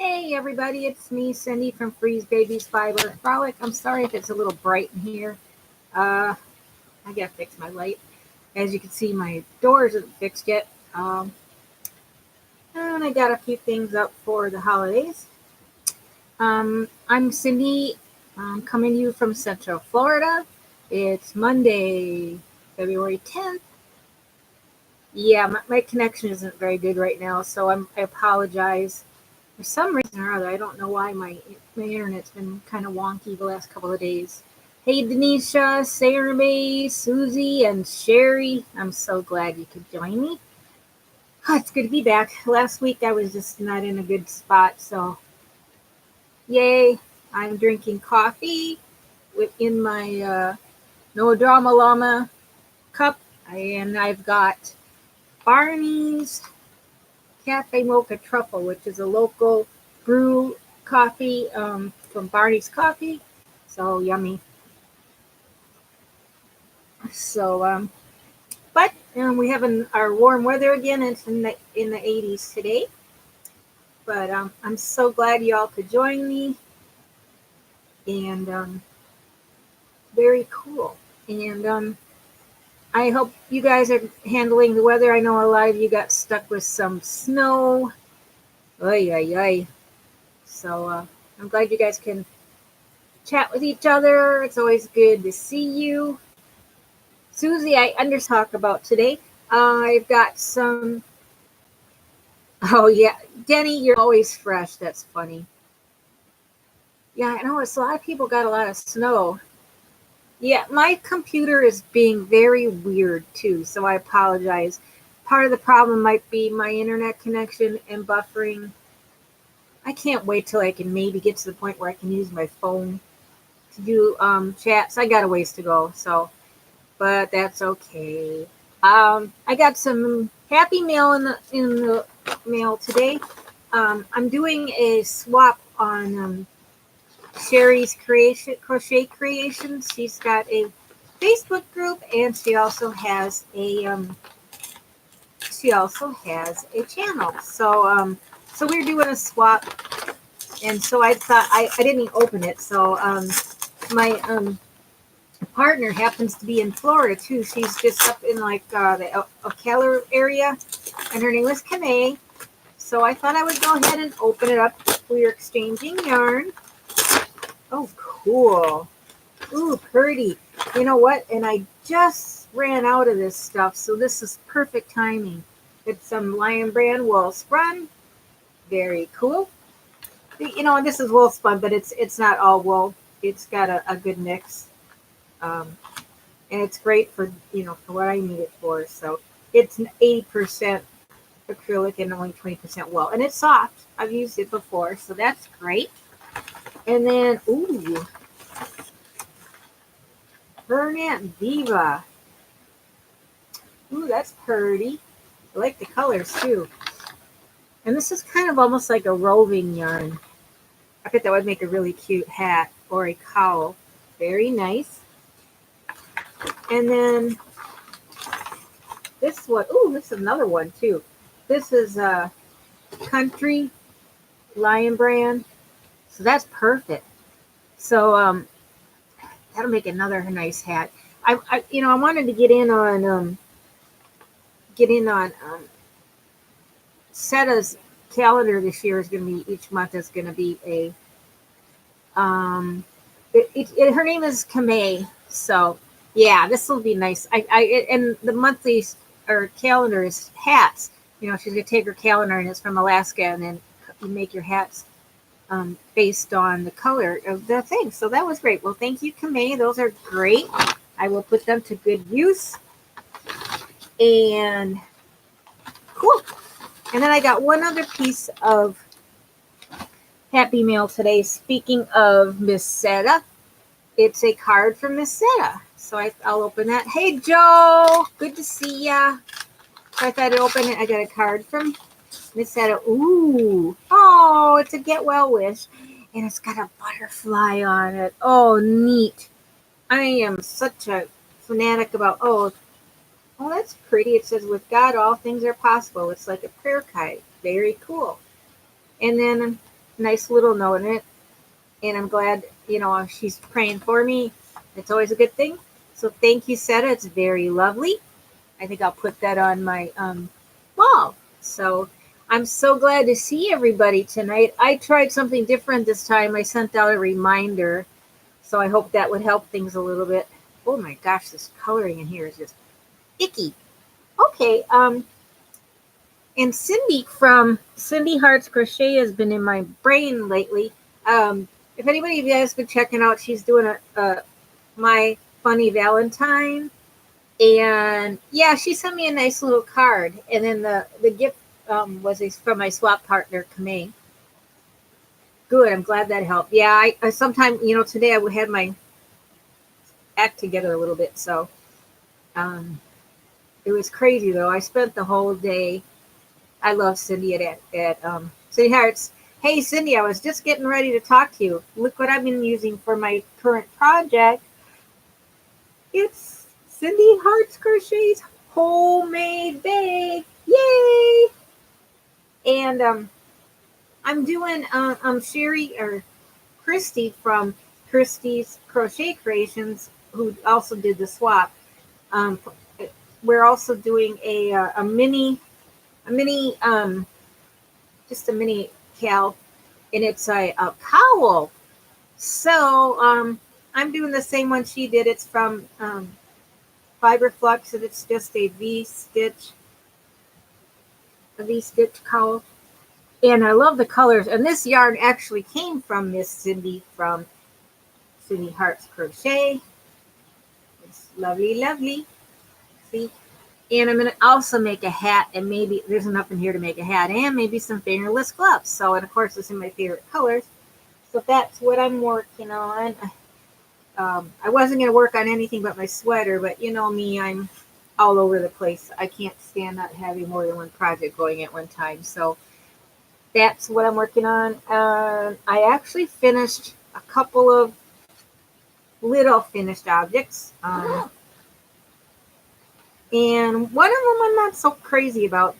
Hey everybody, it's me, Cindy from Freeze Babies Fiber Frolic. I'm sorry if it's a little bright in here. Uh, I gotta fix my light. As you can see, my door isn't fixed yet. And I got a few things up for the holidays. I'm Cindy. I'm coming to you from Central Florida. It's Monday, February 10th. Yeah, my connection isn't very good right now, so I apologize. For some reason or other, I don't know why my internet's been kind of wonky the last couple of days. Hey, Denisha, Sarah May, Susie, and Sherry. I'm so glad you could join me. Oh, it's good to be back. Last week I was just not in a good spot, so yay. I'm drinking coffee in my No Drama Llama cup, and I've got Barney's Cafe Mocha Truffle, which is a local brew coffee from Barney's Coffee. So yummy. So, but we have our warm weather again. It's in the 80s today. But I'm so glad y'all could join me, and very cool. And I hope you guys are handling the weather. I know a lot of you got stuck with some snow. Ay, ay, ay. So I'm glad you guys can chat with each other. It's always good to see you. Susie, I talk about today. I've got some. Oh yeah, Denny, you're always fresh. That's funny. Yeah, I know. It's a lot of people got a lot of snow. Yeah, my computer is being very weird too, so I apologize. Part of the problem might be my internet connection and buffering. I can't wait till I can maybe get to the point where I can use my phone to do chats. I got a ways to go, so but that's okay. I got some happy mail in the mail today. I'm doing a swap on Sherry's crochet creations. She's got a Facebook group, and she also has a channel. So we're doing a swap, and so I thought I didn't open it. So my partner happens to be in Florida too. She's just up in like the Ocala area, and her name is Kame. So I thought I would go ahead and open it up. We are exchanging yarn. Oh, cool. Ooh, pretty. You know what? And I just ran out of this stuff, so this is perfect timing. It's some Lion Brand wool spun. Very cool. This is wool spun, but it's not all wool. It's got a good mix. And it's great for what I need it for. So it's 80% acrylic and only 20% wool, and it's soft. I've used it before, so that's great. And then, ooh, Bernat Viva. Ooh, that's pretty. I like the colors too. And this is kind of almost like a roving yarn. I bet that would make a really cute hat or a cowl. Very nice. And then this one, ooh, this is another one too. This is a Country Lion Brand. So that's perfect. So that'll make another nice hat. I wanted to get in on Seta's calendar this year is going to be each month is going to be a her name is Kame, so yeah, this will be nice. And the monthly or calendar is hats. She's gonna take her calendar and it's from Alaska, and then you make your hats based on the color of the thing. So that was great. Well, thank you, Kame. Those are great. I will put them to good use. And cool. And then I got one other piece of happy mail today. Speaking of Miss Seta, it's a card from Miss Seta. So I'll open that. Hey, Joe. Good to see ya. So I thought I'd open it. I got a card from Miss Seta. Ooh. Oh, it's a get well wish. And it's got a butterfly on it. Oh, neat. I am such a fanatic about, that's pretty. It says, with God, all things are possible. It's like a prayer kite. Very cool. And then nice little note in it. And I'm glad, she's praying for me. It's always a good thing. So thank you, Seta. It's very lovely. I think I'll put that on my wall. So I'm so glad to see everybody tonight. I tried something different this time. I sent out a reminder. So I hope that would help things a little bit. Oh my gosh, this coloring in here is just icky. Okay, and Cindy from Cindy Hearts Crochet has been in my brain lately. If anybody of you guys been checking out, she's doing a My Funny Valentine, and yeah, she sent me a nice little card, and then the gift was from my swap partner Kamei. Good, I'm glad that helped. Yeah, I sometime today I had my act together a little bit, so um, it was crazy though. I spent the whole day. I love Cindy at City Hearts. Hey Cindy, I was just getting ready to talk to you. Look what I've been using for my current project. It's Cindy Hearts Crochet's homemade bag. Yay! And I'm doing Sherry or Christy from Christy's Crochet Creations, who also did the swap. Um, we're also doing a mini, just a mini cal, and it's a cowl. So I'm doing the same one she did. It's from Fiber Flux, and it's just a V-stitch cowl. And I love the colors. And this yarn actually came from Miss Cindy from Cindy Hearts Crochet. It's lovely, lovely. See? And I'm going to also make a hat, and maybe there's enough in here to make a hat, and maybe some fingerless gloves. So, and of course, this is my favorite colors. So that's what I'm working on. I wasn't going to work on anything but my sweater, but you know me, I'm all over the place. I can't stand not having more than one project going at one time. So that's what I'm working on. I actually finished a couple of little finished objects. And one of them I'm not so crazy about.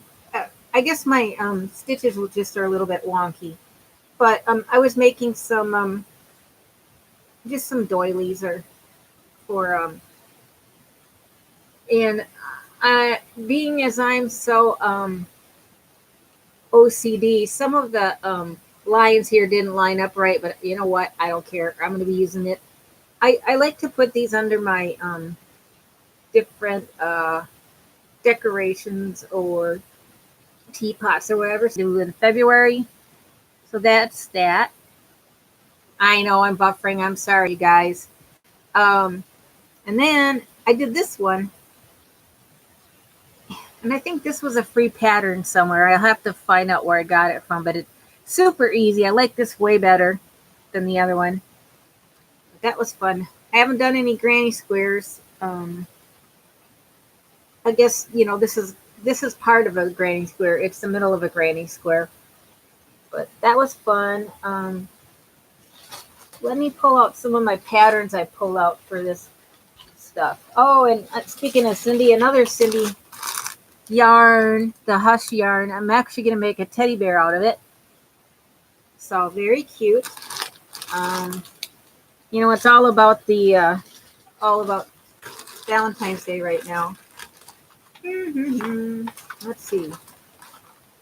I guess my stitches just are a little bit wonky. But I was making some, just some doilies for and being as I'm so OCD, some of the lines here didn't line up right, but you know what? I don't care. I'm going to be using it. I like to put these under my different decorations or teapots or whatever to do in February. So that's that. I know I'm buffering. I'm sorry, you guys. And then I did this one. And I think this was a free pattern somewhere. I'll have to find out where I got it from, but it's super easy. I like this way better than the other one. That was fun. I haven't done any granny squares. I guess this is part of a granny square. It's the middle of a granny square, but that was fun. Let me pull out some of my patterns I pulled out for this stuff. Oh, and speaking of Cindy, another Cindy yarn, the Hush yarn. I'm actually going to make a teddy bear out of it. So very cute. It's all about Valentine's Day right now. Let's see.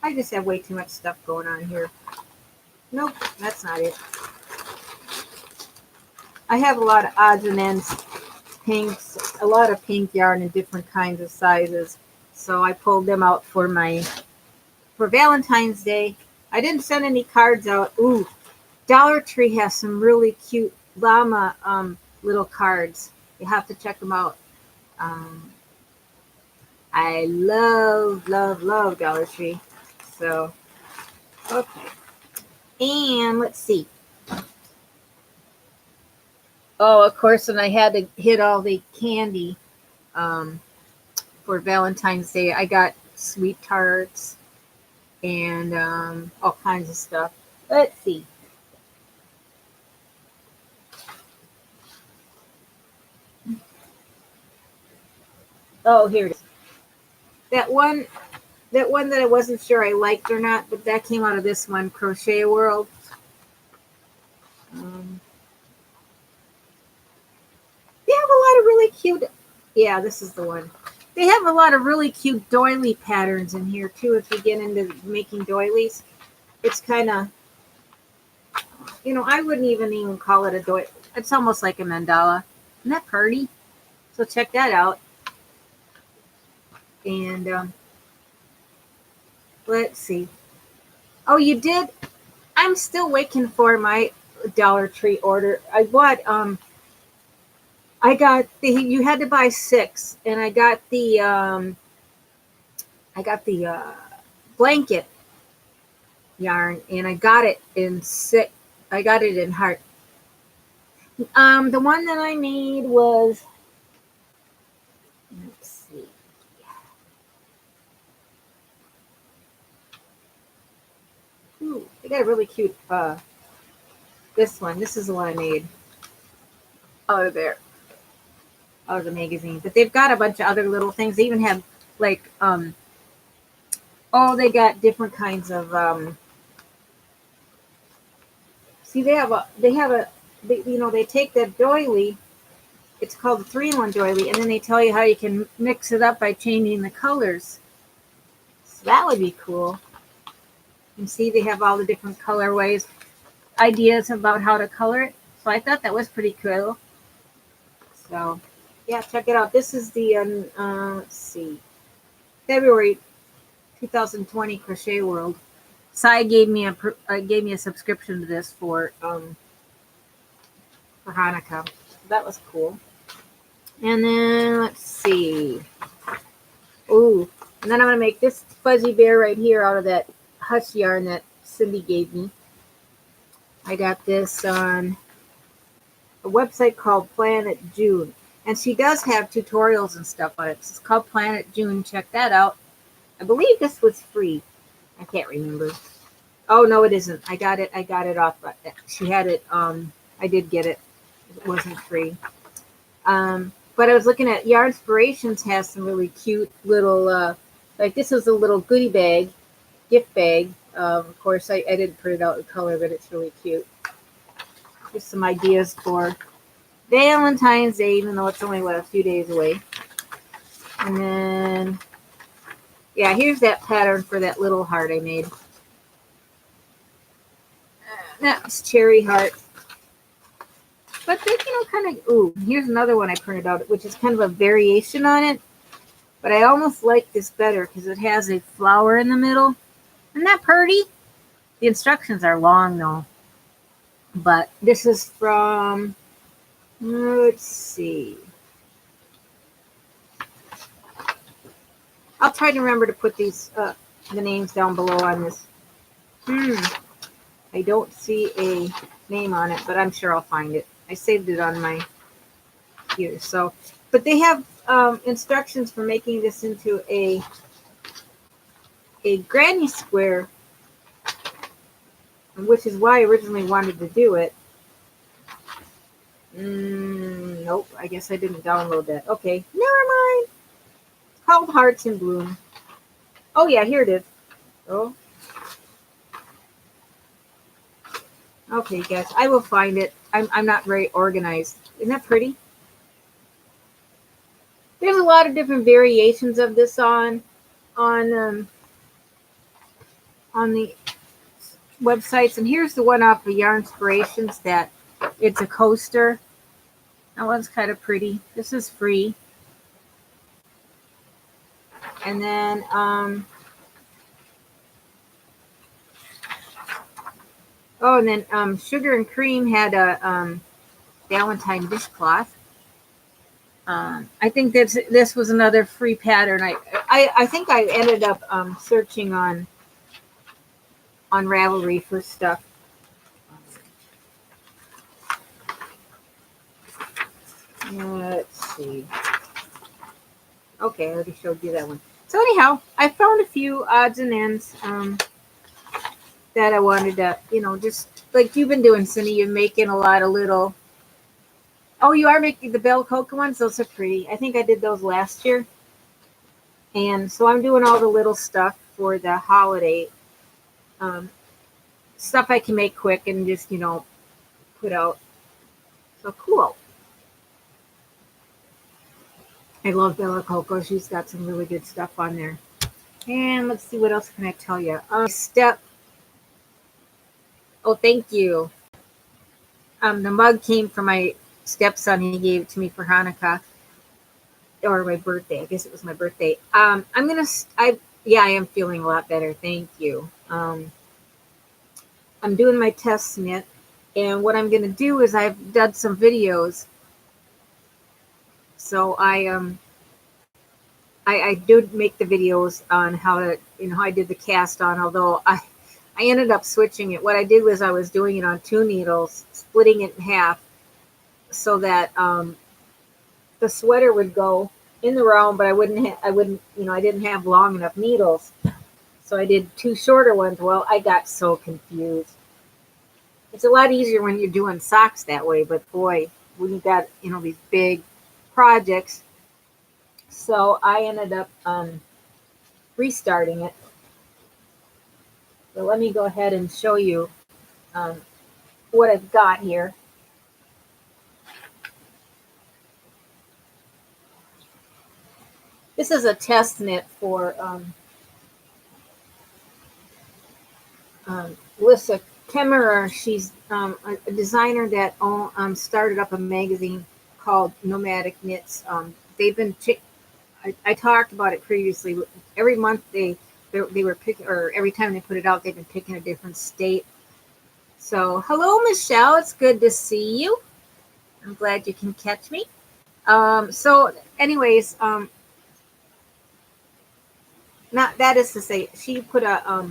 I just have way too much stuff going on here. Nope, that's not it. I have a lot of odds and ends, pinks, a lot of pink yarn in different kinds of sizes. So I pulled them out for Valentine's Day. I didn't send any cards out. Ooh, Dollar Tree has some really cute llama little cards. You have to check them out. I love Dollar Tree. So, okay. And let's see. Oh, of course, and I had to hit all the candy for Valentine's Day. I got sweet tarts and all kinds of stuff. Let's see. Oh, here it is. That one that I wasn't sure I liked or not, but that came out of this one, Crochet World. cute. Yeah, this is the one. They have a lot of really cute doily patterns in here too. If you get into making doilies, it's kind of, I wouldn't even call it a doily. It's almost like a mandala. Isn't that pretty? So check that out. And let's see. Oh, you did? I'm still waiting for my Dollar Tree order. I got you had to buy 6, and I got the blanket yarn, and I got it in 6. I got it in heart. The one that I made was, let's see. Ooh, they got a really cute, this one. This is the one I made out of there, out of the magazine. But they've got a bunch of other little things. They even have, like, they got different kinds of, see, they take that doily. It's called a 3-in-1 doily, and then they tell you how you can mix it up by changing the colors. So that would be cool. And see, they have all the different colorways, ideas about how to color it. So I thought that was pretty cool. So, yeah, check it out. This is the, let's see, February 2020 Crochet World. Sai gave me a subscription to this for Hanukkah. That was cool. And then let's see. Ooh, and then I'm gonna make this fuzzy bear right here out of that hush yarn that Cindy gave me. I got this on a website called Planet June, and she does have tutorials and stuff on it. It's called Planet June. Check that out. I believe this was free. I can't remember. Oh no, it isn't. I got it off. She had it. I did get it. It wasn't free. But I was looking at Yarnspirations has some really cute little, like this is a little goodie bag, gift bag. Of course, I didn't print it out in color, but it's really cute. Just some ideas for Valentine's Day, even though it's only, a few days away. And then, yeah, here's that pattern for that little heart I made. That's cherry heart. But they, kind of, ooh, here's another one I printed out, which is kind of a variation on it. But I almost like this better because it has a flower in the middle. Isn't that pretty? The instructions are long, though. But this is from, let's see. I'll try to remember to put these, the names down below on this. I don't see a name on it, but I'm sure I'll find it. I saved it on my here. So, but they have instructions for making this into a granny square, which is why I originally wanted to do it. Nope, I guess I didn't download that. Okay, never mind. It's called Hearts in Bloom. Oh yeah, here it is. Oh. Okay, guys, I will find it. I'm not very organized. Isn't that pretty? There's a lot of different variations of this on the websites, and here's the one off of Yarnspirations that it's a coaster. That one's kind of pretty. This is free. And then Sugar and Cream had a Valentine dishcloth. I think this was another free pattern. I think I ended up searching on Ravelry for stuff. Let's see. Okay, I already showed you that one. So anyhow, I found a few odds and ends that I wanted to, just like you've been doing, Cindy. You're making a lot of little. Oh, you are making the Bell Coca ones? Those are pretty. I think I did those last year. And so I'm doing all the little stuff for the holiday. Stuff I can make quick and just, put out. So cool. I love Bella Coco. She's got some really good stuff on there. And let's see, what else can I tell you? Oh, thank you. The mug came from my stepson. He gave it to me for Hanukkah or my birthday. I guess it was my birthday. Yeah, I am feeling a lot better. Thank you. I'm doing my test knit, and what I'm going to do is I've done some videos. So I do make the videos on how to, how I did the cast on, although I ended up switching it. What I did was I was doing it on 2 needles, splitting it in half so that the sweater would go in the round, but I didn't have long enough needles. So I did 2 shorter ones. Well, I got so confused. It's a lot easier when you're doing socks that way, but boy, when you got, these big projects. So I ended up restarting it. So let me go ahead and show you um, what I've got here. This is a test knit for Lissa Kemmerer. She's a designer that started up a magazine called Nomadic Knits. They've been, I talked about it previously. Every month they were picking, or every time they put it out, they've been picking a different state. So hello, Michelle. It's good to see you. I'm glad you can catch me. So anyways, not that is to say, she put a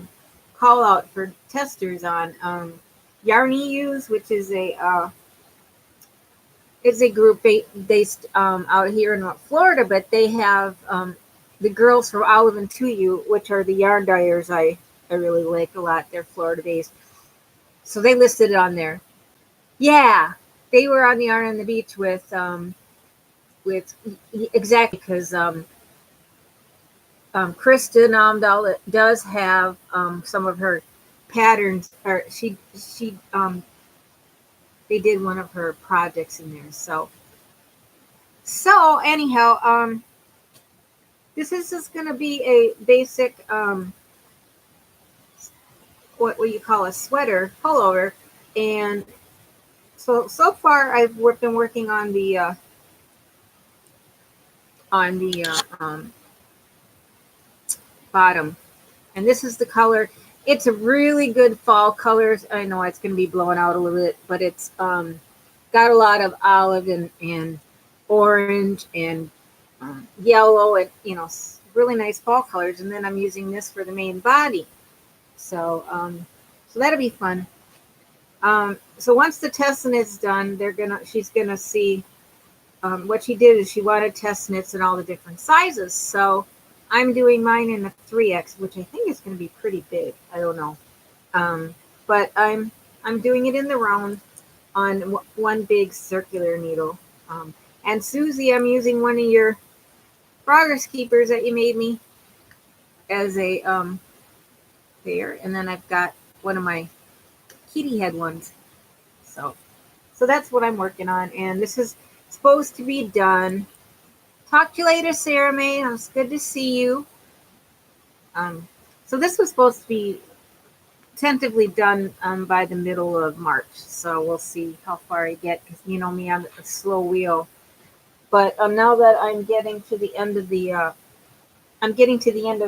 call out for testers on Yarn EUs, which is a group based out here in Florida, but they have the girls from Olive and Tuyu, which are the yarn dyers I really like a lot. They're Florida based, so they listed it on there. Yeah, they were on the Yarn on the Beach with exactly because Krista Namdal does have some of her patterns, or she they did one of her projects in there. So anyhow, this is just going to be a basic what you call a sweater pullover, and so far I've been working on the bottom, and this is the color. It's a really good fall colors. I know it's going to be blowing out a little bit, but it's got a lot of olive and orange and yellow, and really nice fall colors. And then I'm using this for the main body, so that'll be fun. So once the test knit's done, she's gonna see what she did is she wanted test knits in all the different sizes. So I'm doing mine in a 3X, which I think is going to be pretty big. I don't know, but I'm doing it in the round on one big circular needle. And Susie, I'm using one of your progress keepers that you made me as a there, and then I've got one of my kitty head ones. So that's what I'm working on, and this is supposed to be done. Talk to you later, Sarah May. It's good to see you. So this was supposed to be tentatively done by the middle of March. So we'll see how far I get, because you know me, I'm a slow wheel. But now that I'm getting to the end of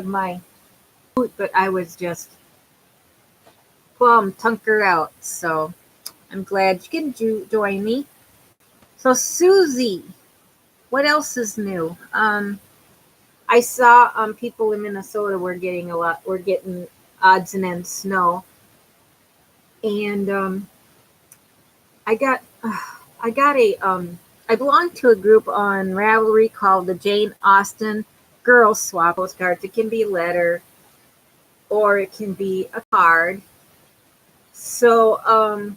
my boot, but I was just plumb tunkered out. So I'm glad you can join me. So Susie, what else is new? I saw people in Minnesota were getting odds and ends snow, and I got I belong to a group on Ravelry called the Jane Austen Girls Swap postcards. It can be a letter or it can be a card. So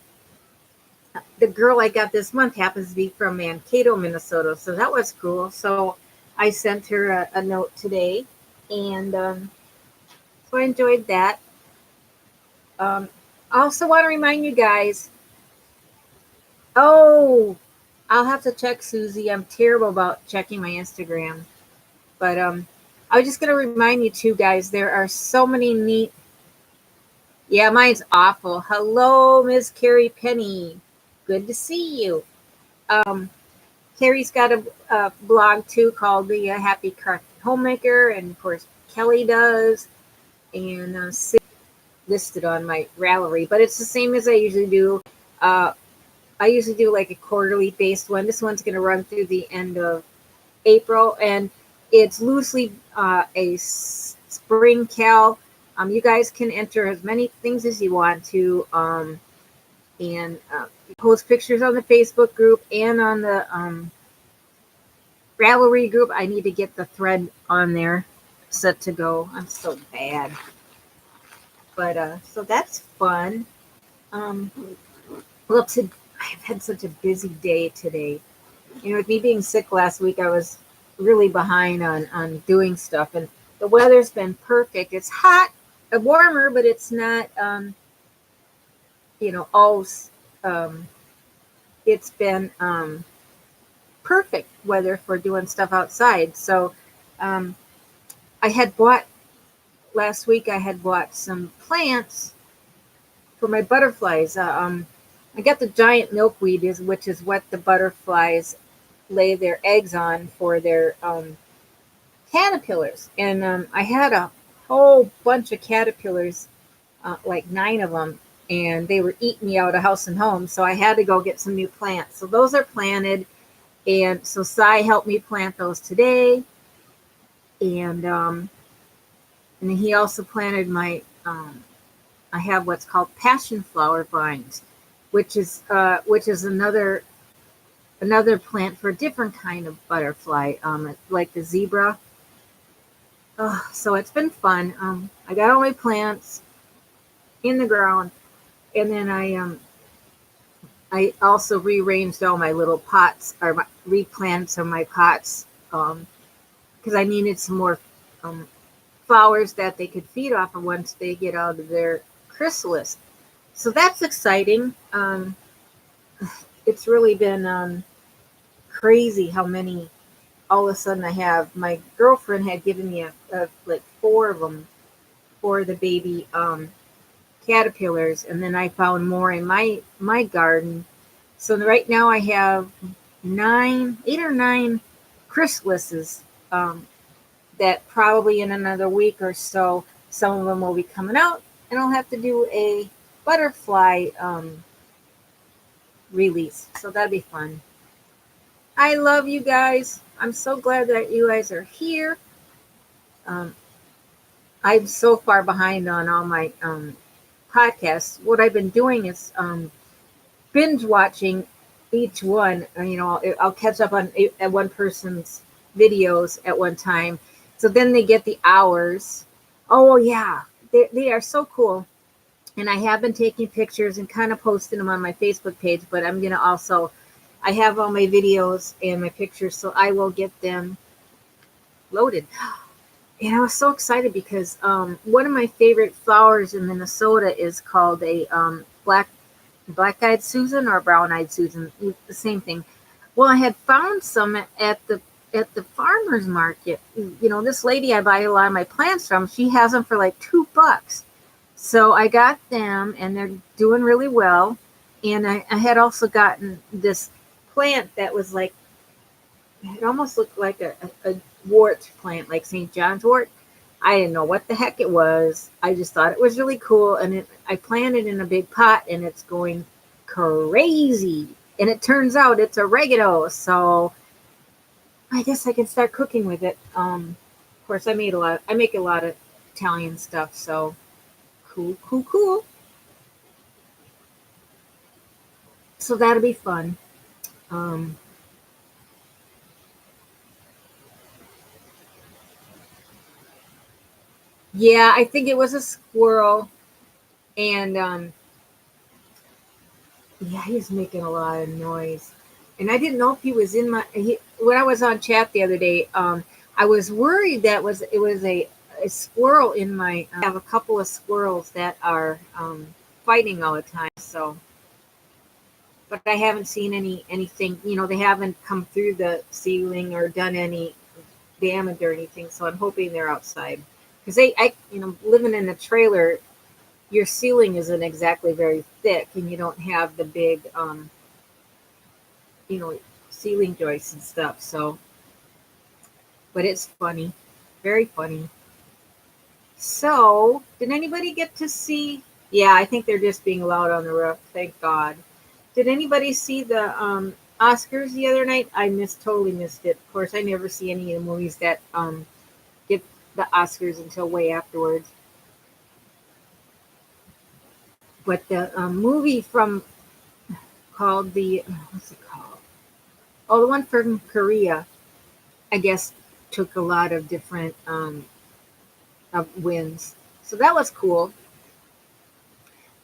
the girl I got this month happens to be from Mankato, Minnesota. So that was cool. So I sent her a note today, and so I enjoyed that. I also want to remind you guys. Oh, I'll have to check, Susie. I'm terrible about checking my Instagram. But I was just going to remind you too, guys, there are so many neat. Yeah, mine's awful. Hello, Miss Carrie Penny. Good to see you. Um, Carrie's got a blog too called the Happy Crafty Homemaker, and of course Kelly does, and listed on my Ravelry. But it's the same as I usually do. Uh, I usually do like a quarterly based one. This one's going to run through the end of April, and it's loosely spring cal. You guys can enter as many things as you want to, and post pictures on the Facebook group and on the Ravelry group. I need to get the thread on there set to go. I'm so bad, but so that's fun. Um, well, I've had such a busy day today. With me being sick last week, I was really behind on doing stuff, and the weather's been perfect. It's hot, warmer, but it's not, all. Um, it's been perfect weather for doing stuff outside. So, um, I had bought last week. I had bought some plants for my butterflies. I got the giant milkweed, which is what the butterflies lay their eggs on for their caterpillars. And I had a whole bunch of caterpillars, like 9 of them, and they were eating me out of house and home. So I had to go get some new plants. So those are planted. And so Cy helped me plant those today. And then he also planted I have what's called passion flower vines, which is another plant for a different kind of butterfly, like the zebra. So it's been fun. I got all my plants in the ground, and then I also rearranged all my little pots, or replanted some of my pots, because I needed some more um, flowers that they could feed off of once they get out of their chrysalis. So that's exciting. It's really been crazy how many all of a sudden I have. My girlfriend had given me like 4 of them for the baby caterpillars, and then I found more in my garden. So right now I have 8 or 9 chrysalises, that probably in another week or so, some of them will be coming out, and I'll have to do a butterfly release. So that'll be fun. I love you guys. I'm so glad that you guys are here. Um, I'm so far behind on all my podcasts. What I've been doing is binge watching each one. I'll catch up on at one person's videos at one time. So then they get the hours. Oh yeah, they are so cool. And I have been taking pictures and kind of posting them on my Facebook page, but I'm gonna also, I have all my videos and my pictures, so I will get them loaded. And I was so excited because one of my favorite flowers in Minnesota is called a black-eyed Susan or brown-eyed Susan, the same thing. Well, I had found some at the farmer's market. This lady I buy a lot of my plants from, she has them for like $2. So I got them, and they're doing really well. And I had also gotten this plant that was like, it almost looked like a wart plant, like St. John's wort. I didn't know what the heck it was. I just thought it was really cool, and I planted in a big pot, and it's going crazy. And it turns out it's oregano, so I guess I can start cooking with it. Of course, I make a lot of Italian stuff, so cool, cool, cool. So that'll be fun. Um, yeah, I think it was a squirrel, and yeah, he's making a lot of noise. And I didn't know if he was in when I was on chat the other day. I was worried that it was a squirrel in my. I have a couple of squirrels that are fighting all the time. So but I haven't seen anything. They haven't come through the ceiling or done any damage or anything. So I'm hoping they're outside because living in a trailer, your ceiling isn't exactly very thick, and you don't have the big, you know, ceiling joists and stuff. So, but it's funny, very funny. So, did anybody get to see? Yeah, I think they're just being loud on the roof. Thank God. Did anybody see the Oscars the other night? I totally missed it. Of course, I never see any of the movies that get the Oscars until way afterwards. But the movie from called the what's it called? Oh, the one from Korea. I guess took a lot of different wins. So that was cool.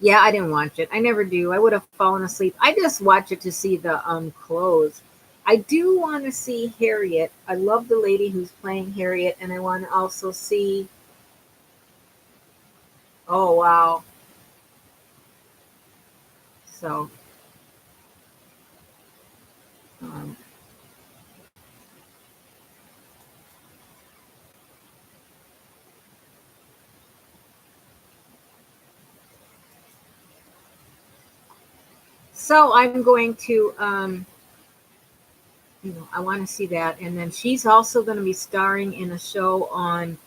Yeah, I didn't watch it. I never do. I would have fallen asleep. I just watch it to see the clothes. I do want to see Harriet. I love the lady who's playing Harriet, and I want to also see. Oh wow! So, um, so I'm going to, I want to see that, and then she's also going to be starring in a show on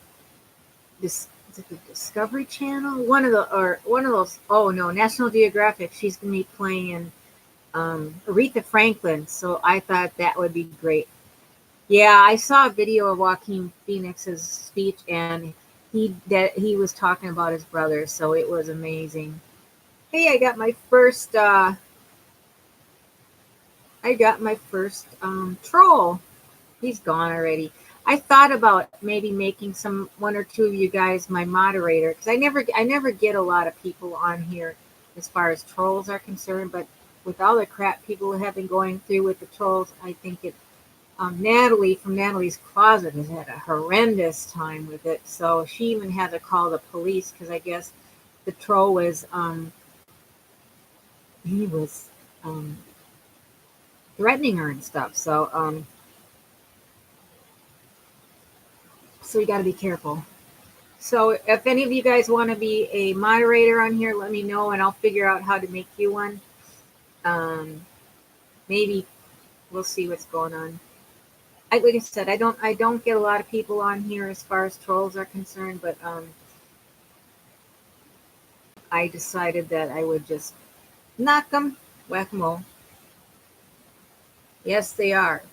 this. Is it the Discovery Channel? One of those. Oh no, National Geographic. She's going to be playing Aretha Franklin. So I thought that would be great. Yeah, I saw a video of Joaquin Phoenix's speech, and he was talking about his brother, so it was amazing. Hey, I got my first troll. He's gone already. I thought about maybe making some one or two of you guys my moderator because I never get a lot of people on here as far as trolls are concerned, but with all the crap people have been going through with the trolls, I think it Natalie from Natalie's Closet has had a horrendous time with it. So she even had to call the police because I guess the troll was he was um, threatening her and stuff. So you got to be careful. So if any of you guys want to be a moderator on here, let me know and I'll figure out how to make you one. Um, Maybe we'll see what's going on. Like I said, I don't get a lot of people on here as far as trolls are concerned, but I decided that I would just knock them, whack 'em all. Yes, they are.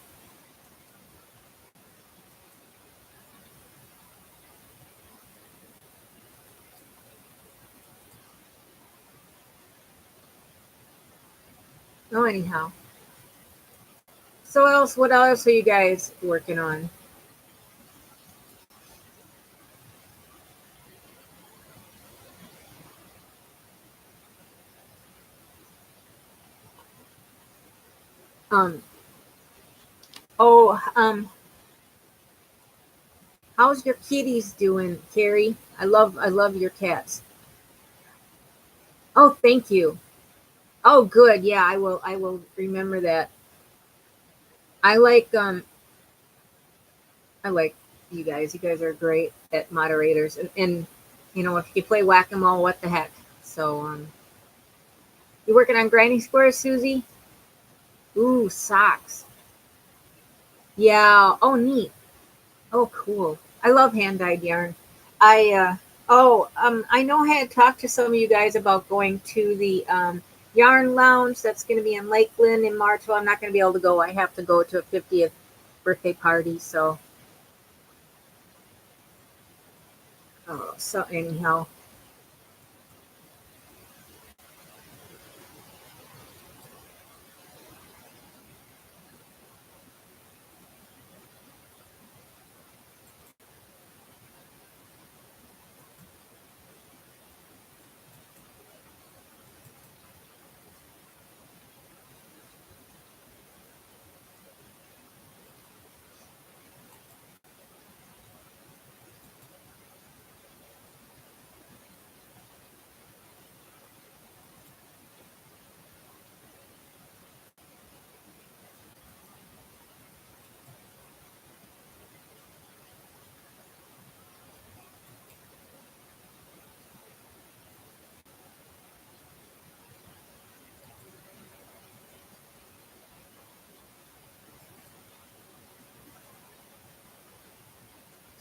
Oh, anyhow. So what else are you guys working on? Um, oh, how's your kitties doing, Carrie? I love your cats. Oh, thank you. Oh, good. Yeah, I will remember that. I like um, I like you guys. You guys are great at moderators, and if you play whack a mole, what the heck? So you working on Granny Square, Susie? Ooh, socks. Yeah. Oh, neat. Oh, cool. I love hand dyed yarn. I know I had talked to some of you guys about going to the yarn lounge that's going to be in Lakeland in March. Well, I'm not going to be able to go. I have to go to a 50th birthday party. So anyhow,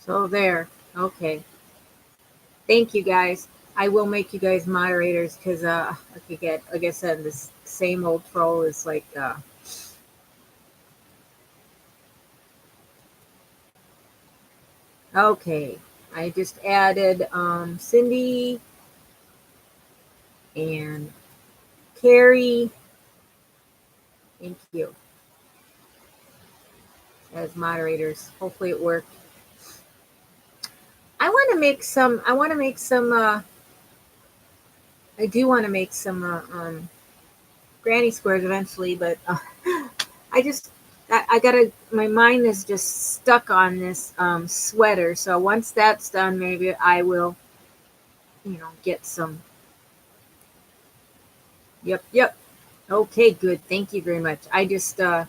So there. Okay. Thank you guys. I will make you guys moderators because I could get, like I said, this same old troll is like okay. I just added Cindy and Carrie. Thank you as moderators. Hopefully it worked. I want to make some I do want to make some granny squares eventually, but I just I gotta, my mind is just stuck on this sweater. So once that's done, maybe I will, get some. Yep. Okay, good. Thank you very much. I just that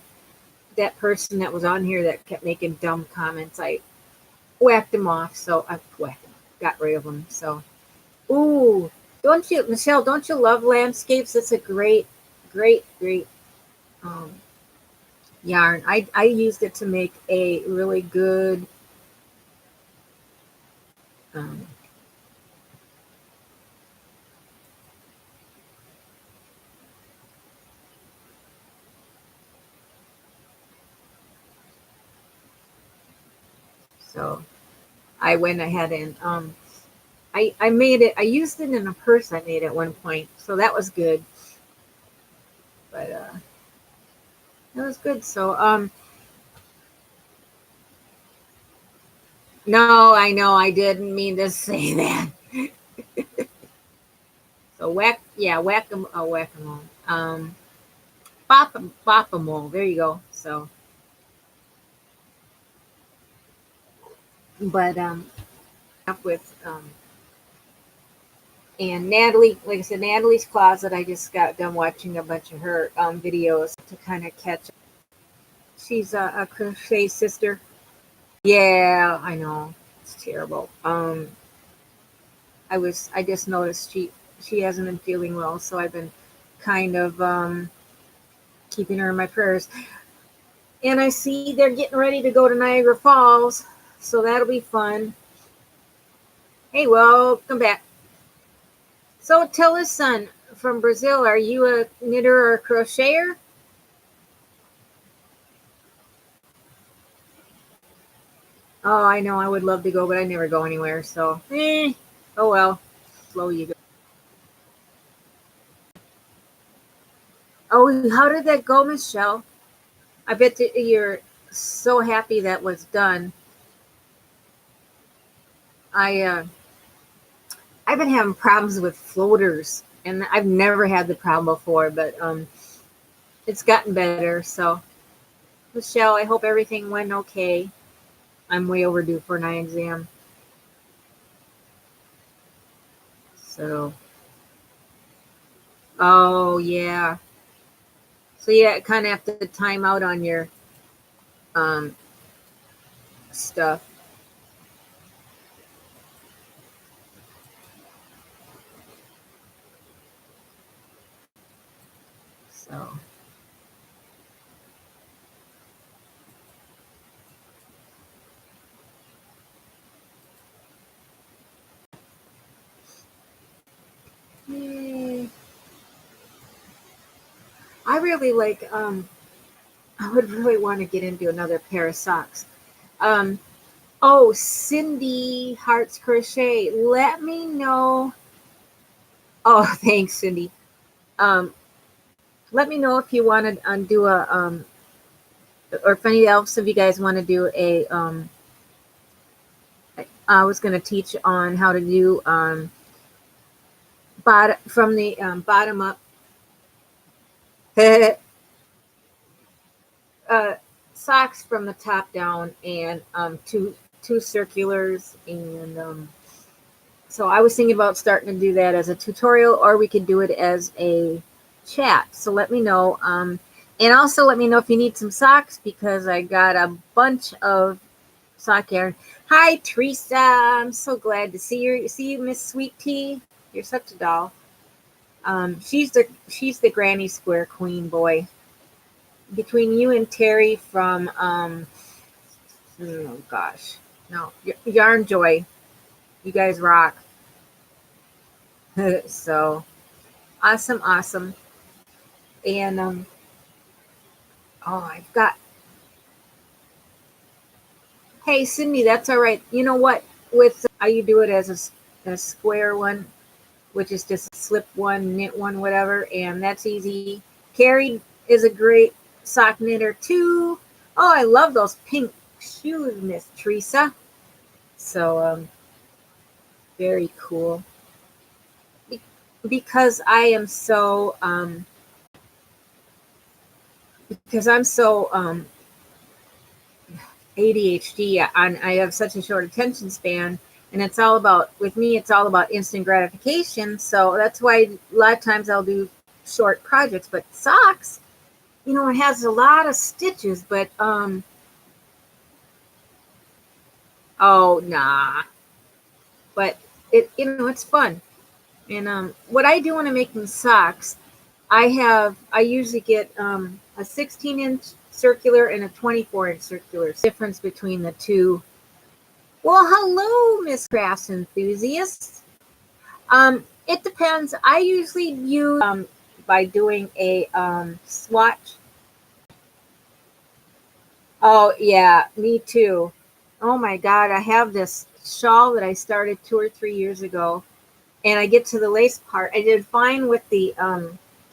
person that was on here that kept making dumb comments, I whacked him off. So I whacked him, got rid of him. So ooh, don't you, Michelle? Don't you love landscapes? It's a great um, yarn. I used it to make a really good um, so I went ahead and I made it. I used it in a purse I made at one point, so that was good. But that was good. So no, I know I didn't mean to say that. So whack them, whack them all. Bop them all. There you go. So, but up with and Natalie, like I said, Natalie's Closet. I just got done watching a bunch of her videos to kind of catch up. She's a crochet sister. Yeah, I know. It's terrible. I just noticed she hasn't been feeling well, so I've been kind of keeping her in my prayers. And I see they're getting ready to go to Niagara Falls, so that'll be fun. Hey, welcome back. So tell us, son, from Brazil, are you a knitter or a crocheter? Oh, I know. I would love to go, but I never go anywhere. So, oh well. Slow you go. Oh, how did that go, Michelle? I bet that you're so happy that was done. I I've been having problems with floaters, and I've never had the problem before, but it's gotten better. So, Michelle, I hope everything went okay. I'm way overdue for an eye exam. So, oh yeah. So yeah, kind of have to time out on your um stuff. So, yay. I really like I would really want to get into another pair of socks. Um oh, Cindy Hearts Crochet, let me know. Oh, thanks, Cindy. Um let me know if you want to do a or if any else of you guys want to do a I was going to teach on how to do bottom from the bottom up uh, socks from the top down and two circulars and so I was thinking about starting to do that as a tutorial, or we could do it as a chat. So let me know. And also let me know if you need some socks because I got a bunch of sock yarn. Hi, Teresa. I'm so glad to see you. See you, Miss Sweet Tea. You're such a doll. She's the Granny Square Queen, boy. Between you and Terry from oh gosh, No, Yarn Joy, you guys rock. So awesome, awesome. And oh, I've got. Hey, Cindy, that's all right. You know what? With how you do it as a square one, which is just slip one, knit one, whatever, and that's easy. Carrie is a great sock knitter too. Oh, I love those pink shoes, Miss Teresa. So very cool. Because I am so because I'm so ADHD, and I have such a short attention span, and it's all about, with me, it's all about instant gratification. So that's why a lot of times I'll do short projects. But socks, it has a lot of stitches, but oh nah, but it's fun. And what I do when I'm making socks, I usually get a 16-inch circular and a 24-inch circular. Difference between the two. Well, hello, Miss Crafts Enthusiast. It depends. I usually use by doing a swatch. Oh yeah, me too. Oh my God, I have this shawl that I started 2 or 3 years ago, and I get to the lace part. I did fine with the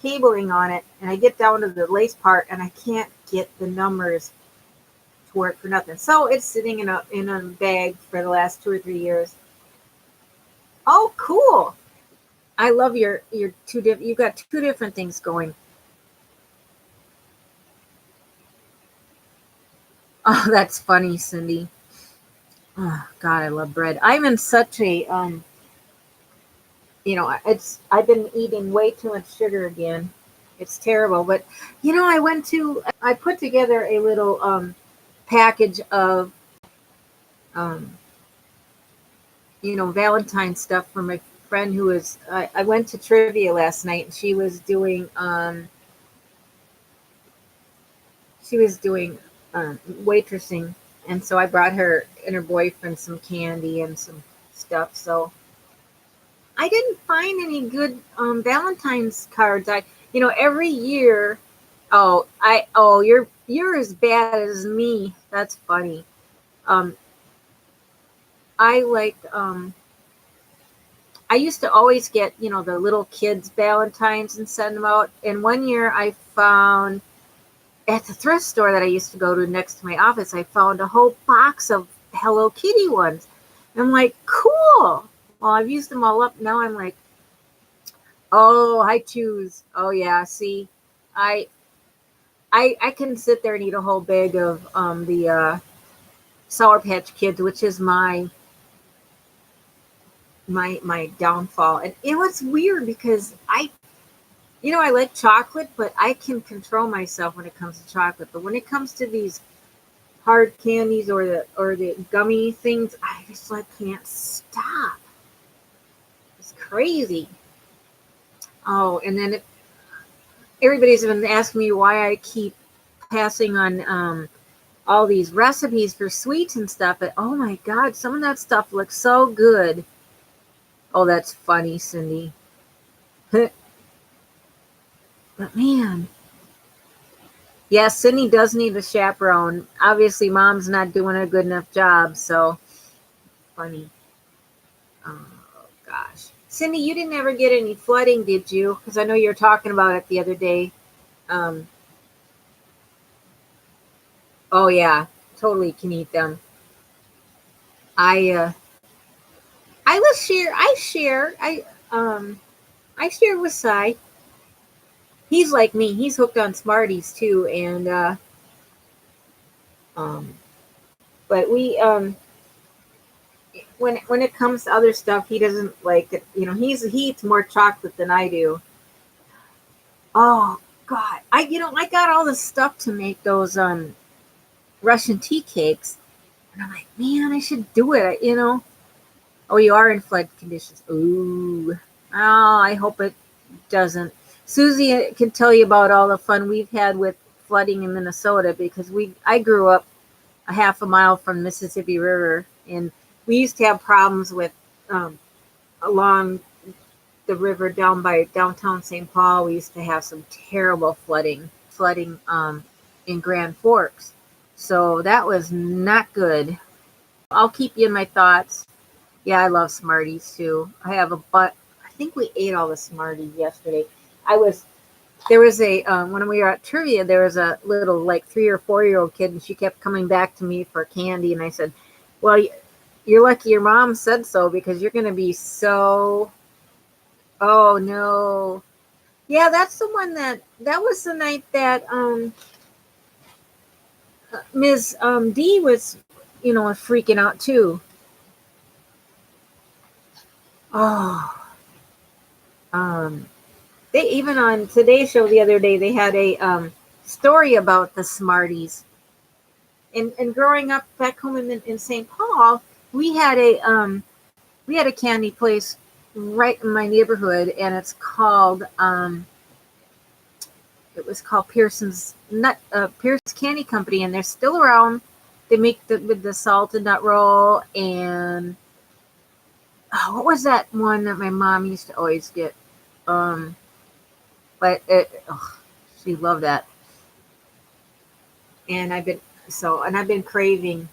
cabling on it, and I get down to the lace part, and I can't get the numbers to work for nothing. So it's sitting in a bag for the last 2 or 3 years. Oh, cool! I love your two different. You got two different things going. Oh, that's funny, Cindy. Oh God, I love bread. I'm in such a I've been eating way too much sugar again. It's terrible, but I put together a little package of um Valentine stuff for my friend who was. I went to trivia last night, and she was doing waitressing, and so I brought her and her boyfriend some candy and some stuff. So I didn't find any good Valentine's cards. Every year. You're as bad as me. That's funny. Um, I like I used to always get the little kids Valentines and send them out. And one year I found at the thrift store that I used to go to next to my office, I found a whole box of Hello Kitty ones. And I'm like, cool. Well, I've used them all up. Now I'm like, oh, I choose. Oh yeah, see, I I can sit there and eat a whole bag of the Sour Patch Kids, which is my downfall. And it was weird because I like chocolate, but I can control myself when it comes to chocolate. But when it comes to these hard candies or the gummy things, I just like can't stop. It's crazy. Oh, and then everybody's been asking me why I keep passing on all these recipes for sweets and stuff. But oh my God, some of that stuff looks so good. Oh, that's funny, Cindy. But man, yeah, Cindy does need a chaperone. Obviously, mom's not doing a good enough job. So funny. Oh gosh, Cindy, you didn't ever get any flooding, did you? Because I know you were talking about it the other day. Um, oh yeah, totally can eat them. I I will share. I share with Cy. He's like me. He's hooked on Smarties too, and um, but we when it comes to other stuff, he doesn't like it. He eats more chocolate than I do. Oh God, I got all this stuff to make those Russian tea cakes, and I'm like, man, I should do it. Oh, you are in flood conditions. Ooh, oh, I hope it doesn't. Susie can tell you about all the fun we've had with flooding in Minnesota because I grew up a half a mile from Mississippi River, And we used to have problems with along the river down by downtown St. Paul. We used to have some terrible flooding in Grand Forks. So that was not good. I'll keep you in my thoughts. Yeah, I love Smarties too. I have a but. I think we ate all the Smarties yesterday. I was there was a when we were at trivia, there was a little like 3 or 4 year old kid, and she kept coming back to me for candy, and I said, "Well, you're lucky your mom said so because you're going to be so." Oh no, yeah, that's the one that was the night that Ms. D was, freaking out too. Oh, um, they even on Today's Show the other day they had a story about the Smarties. And growing up back home in St. Paul, we had a candy place right in my neighborhood, and it was called Pearson's Candy Company, and they're still around. They make with the salted nut roll, and what was that one that my mom used to always get? Um, she loved that, and I've been craving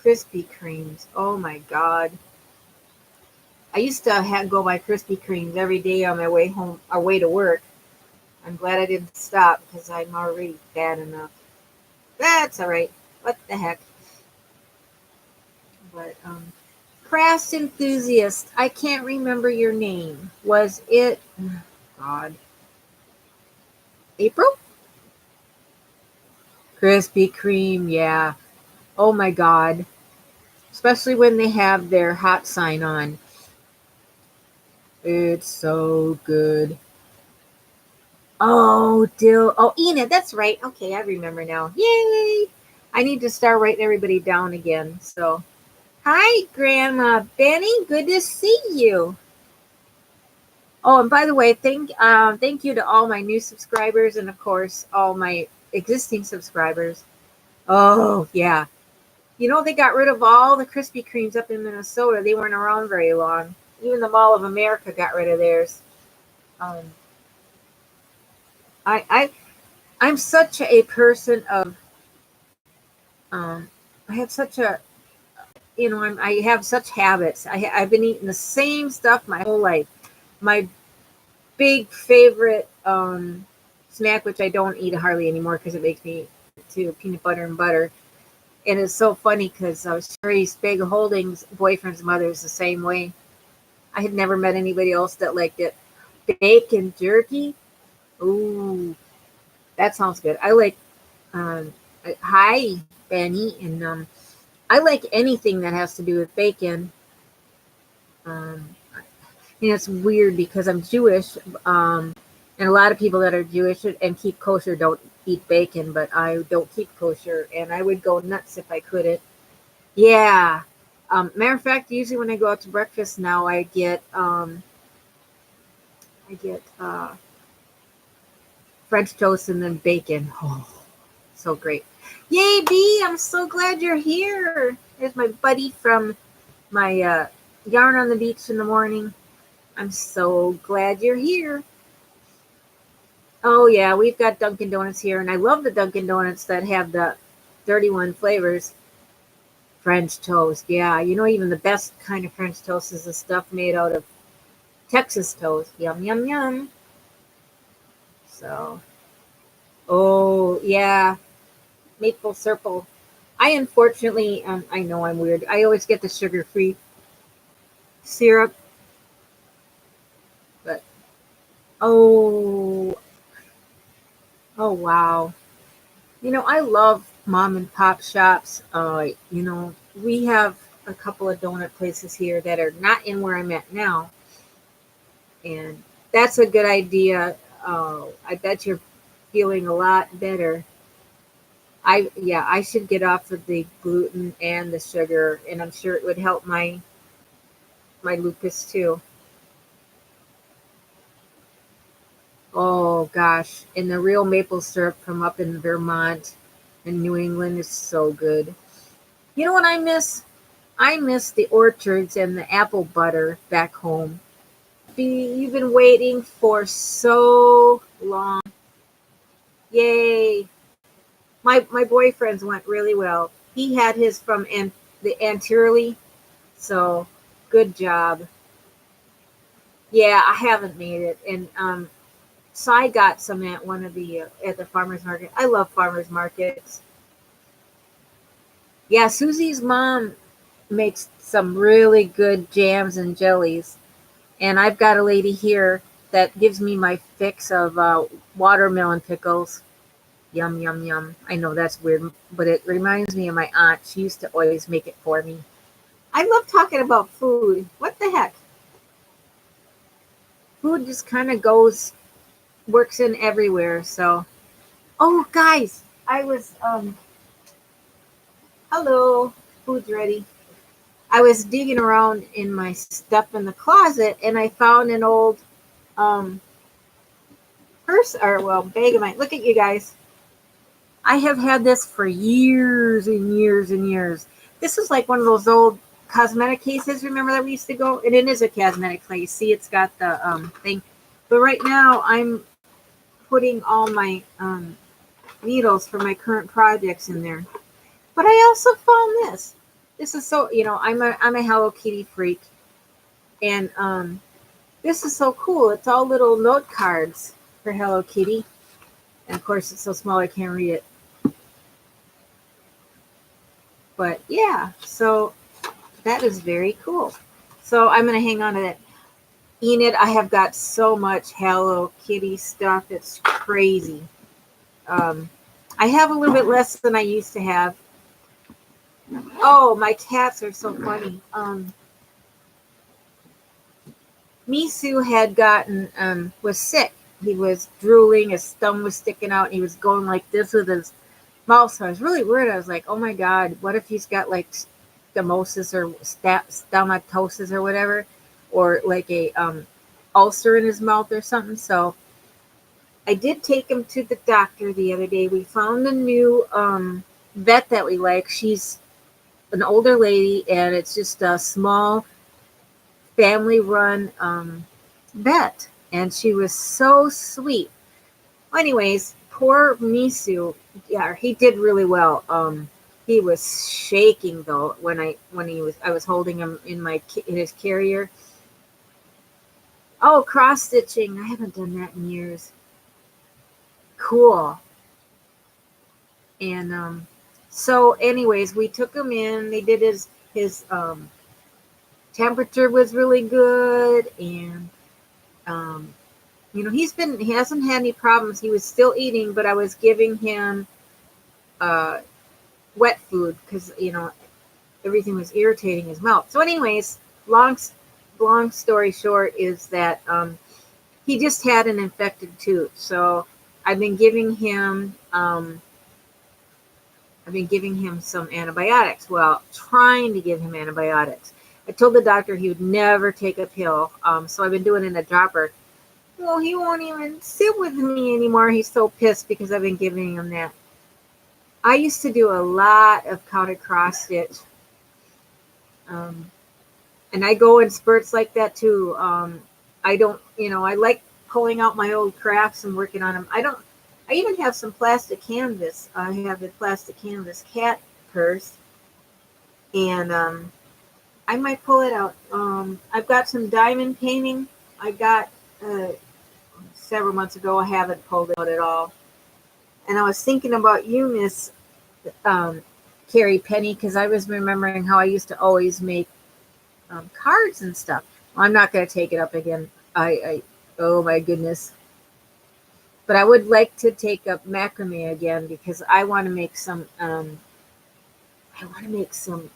Krispy Kremes. Oh my God. I used to go buy Krispy Kremes every day on my way home, or way to work. I'm glad I didn't stop because I'm already fat enough. That's all right. What the heck? But Craft Enthusiast, I can't remember your name. Was it God? April? Krispy Kreme, yeah. Oh my God. Especially when they have their hot sign on. It's so good. Oh, Dill. Oh, Enid, that's right. Okay, I remember now. Yay! I need to start writing everybody down again. So, hi, Grandma Benny. Good to see you. Oh, and by the way, thank you to all my new subscribers and of course all my existing subscribers. Oh yeah, they got rid of all the Krispy Kremes up in Minnesota. They weren't around very long. Even the Mall of America got rid of theirs. Um, I I I'm such a person of I have such a I have such habits. I've been eating the same stuff my whole life. My big favorite snack, which I don't eat hardly anymore because it makes me to peanut butter and butter. And it's so funny because Sherry Spag Holdings' boyfriend's mother is the same way. I had never met anybody else that liked it. Bacon jerky. Ooh, that sounds good. I like um, hi Benny, and I like anything that has to do with bacon. Um, it's weird because I'm Jewish, and a lot of people that are Jewish and keep kosher don't eat bacon, but I don't keep kosher, and I would go nuts if I couldn't. Yeah. Matter of fact, usually when I go out to breakfast now, I get French toast and then bacon. Oh, so great! Yay, B! I'm so glad you're here. There's my buddy from my yarn on the beach in the morning. I'm so glad you're here. Oh yeah, we've got Dunkin' Donuts here, and I love the Dunkin' Donuts that have the 31 flavors. French toast, yeah. Even the best kind of French toast is the stuff made out of Texas toast. Yum, yum, yum. So, oh yeah, maple syrup. I unfortunately, I know I'm weird. I always get the sugar-free syrup, but oh, oh wow. I love mom and pop shops. We have a couple of donut places here that are not in where I'm at now, and that's a good idea. I bet you're feeling a lot better. I should get off of the gluten and the sugar, and I'm sure it would help my lupus too. Oh gosh, and the real maple syrup from up in Vermont and New England is so good. You know what I miss? I miss the orchards and the apple butter back home. You've been waiting for so long. Yay. My boyfriend's went really well. He had his from the Antirli, so good job. Yeah, I haven't made it, and so I got some at one of the at the farmers market. I love farmers markets. Yeah, Susie's mom makes some really good jams and jellies, and I've got a lady here that gives me my fix of watermelon pickles. Yum yum yum. I know that's weird, but it reminds me of my aunt. She used to always make it for me. I love talking about food. What the heck? Food just kind of goes works in everywhere. So, oh guys, I was hello, food's ready. I was digging around in my stuff in the closet and I found an old um purse or well bag of mine. Look at you guys. I have had this for years and years and years. This is like one of those old cosmetic cases. Remember that we used to go? And it is a cosmetic case. See, it's got the thing. But right now, I'm putting all my needles for my current projects in there. But I also found this. This is so I'm a Hello Kitty freak, and this is so cool. It's all little note cards for Hello Kitty, and of course it's so small I can't read it. But yeah, so that is very cool. So I'm going to hang on to that. Enid, I have got so much Hello Kitty stuff. It's crazy. Um, I have a little bit less than I used to have. Oh, my cats are so funny. Misu had was sick. He was drooling, his thumb was sticking out, and he was going like this with his mouth. So I was really worried. I was like, oh my God, what if he's got like stomosis or stomatosis or whatever, or like a ulcer in his mouth or something. So I did take him to the doctor the other day. We found a new vet that we like. She's an older lady, and it's just a small family-run vet, and she was so sweet. Anyways, poor Misu, yeah, he did really well. He was shaking though I was holding him in his carrier. Oh, cross stitching! I haven't done that in years. Cool. And so, anyways, we took him in. They did his temperature was really good, and um, he hasn't had any problems. He was still eating, but I was giving him uh, wet food because everything was irritating his mouth. So, anyways, long story short is that he just had an infected tooth. So I've been giving him some antibiotics. Well, trying to give him antibiotics. I told the doctor he would never take a pill. So I've been doing it in a dropper. Well, he won't even sit with me anymore. He's so pissed because I've been giving him that. I used to do a lot of counted cross stitch. And I go in spurts like that too. I don't, I like pulling out my old crafts and working on them. I even have some plastic canvas. I have the plastic canvas cat purse, and I might pull it out. I've got some diamond painting I got several months ago. I haven't pulled it out at all. And I was thinking about you, Miss Carrie Penny, because I was remembering how I used to always make cards and stuff. Well, I'm not going to take it up again. Oh my goodness. But I would like to take up macrame again because I want to make some. I want to make some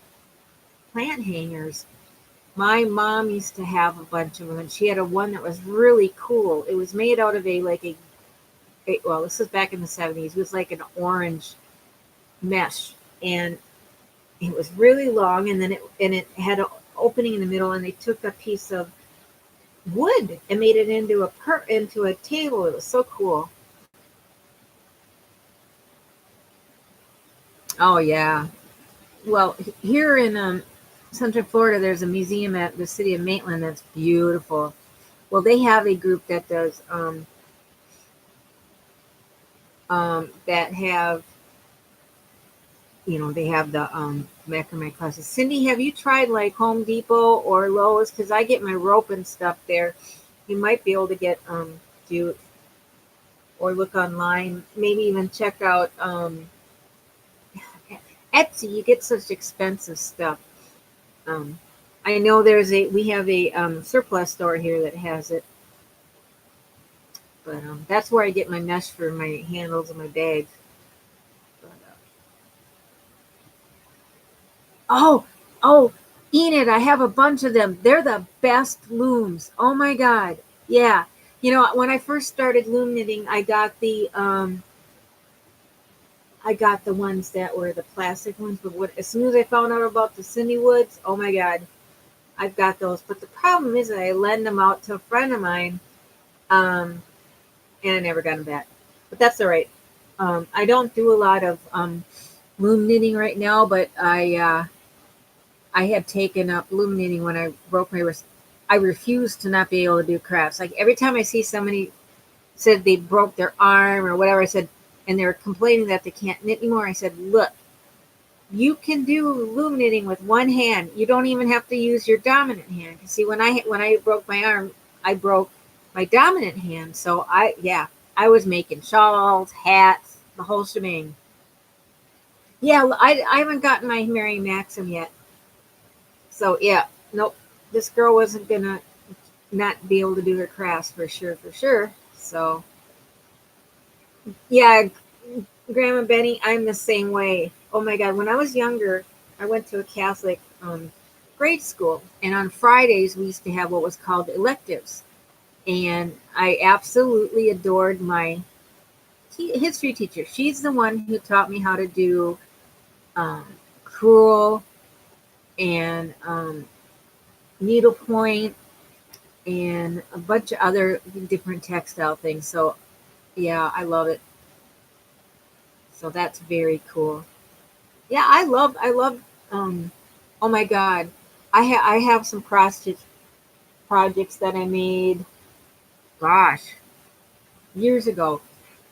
plant hangers. My mom used to have a bunch of them, and she had one that was really cool. It was made out of well, this was back in the 70s. It was like an orange mesh, and it was really long, and then it had an opening in the middle, and they took a piece of wood and made it into a table. It was so cool. Oh yeah. Well, here in Central Florida, there's a museum at the city of Maitland that's beautiful. Well, they have a group that does that have, they have the macrame classes. Cindy, have you tried like Home Depot or Lowe's? Because I get my rope and stuff there. You might be able to get do or look online. Maybe even check out Etsy. You get such expensive stuff. Um, I know we have a surplus store here that has it, but that's where I get my mesh for my handles and my bags. But, oh, oh, Enid, I have a bunch of them. They're the best looms. Oh my God. Yeah. When I first started loom knitting, I got the ones that were the plastic ones, but as soon as I found out about the Cindy Woods, oh my God, I've got those. But the problem is that I lend them out to a friend of mine, and I never got them back. But that's all right. I don't do a lot of loom knitting right now, but I had taken up loom knitting when I broke my wrist. I refused to not be able to do crafts. Like every time I see somebody said they broke their arm or whatever, I said, and they're complaining that they can't knit anymore. I said, look, you can do loom knitting with one hand. You don't even have to use your dominant hand. See, when I broke my arm, I broke my dominant hand. So I was making shawls, hats, the whole shebang. Yeah, I haven't gotten my Mary Maxim yet. So yeah, nope. This girl wasn't gonna not be able to do her crafts for sure, for sure. So yeah, Grandma Benny, I'm the same way. Oh my God, when I was younger, I went to a Catholic grade school, and on Fridays we used to have what was called electives, and I absolutely adored my history teacher. She's the one who taught me how to do um, crewel and needlepoint and a bunch of other different textile things. So yeah, I love it. So that's very cool. Yeah, I love um oh my God. I have some cross stitch projects that I made, gosh, years ago.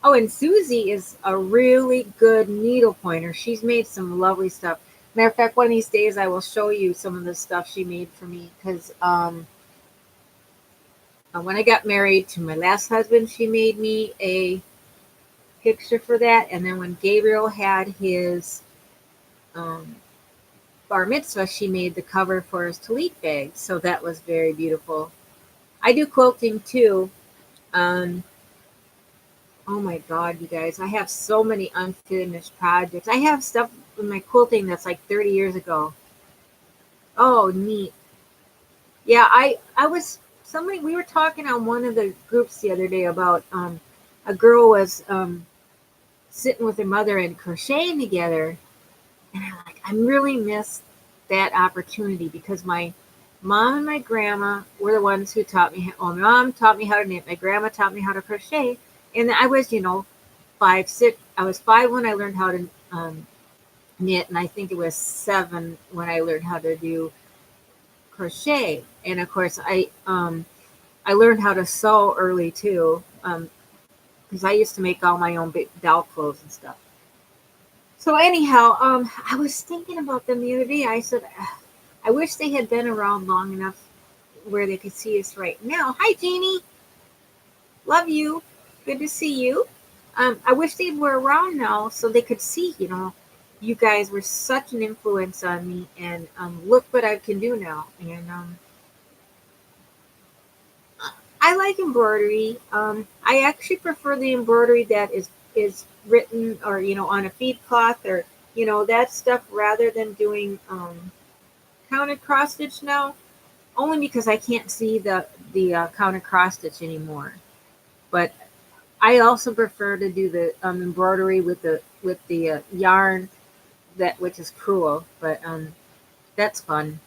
Oh, and Susie is a really good needle pointer. She's made some lovely stuff. Matter of fact, one of these days I will show you some of the stuff she made for me because when I got married to my last husband, she made me a picture for that. And then when Gabriel had his um, bar mitzvah, she made the cover for his tallit bag. So that was very beautiful. I do quilting too. Um, oh my God, you guys, I have so many unfinished projects. I have stuff in my quilting that's like 30 years ago. Oh, neat. Yeah, I was somebody we were talking on one of the groups the other day about a girl was sitting with her mother and crocheting together, and I really miss that opportunity because my mom and my grandma were the ones who taught me. Well, my mom taught me how to knit. My grandma taught me how to crochet, and I was 5, 6. I was 5 when I learned how to knit, and I think it was 7 when I learned how to do crochet. And of course, I learned how to sew early too, because I used to make all my own doll clothes and stuff. So anyhow, I was thinking about them the other day. I said, I wish they had been around long enough where they could see us right now. Hi, Jeannie. Love you. Good to see you. I wish they were around now so they could see, you guys were such an influence on me, and look what I can do now. And I like embroidery. I actually prefer the embroidery that is written or on a feed cloth or that stuff rather than doing counted cross stitch now. Only because I can't see the counted cross stitch anymore. But I also prefer to do the embroidery with the yarn that which is crewel. But that's fun.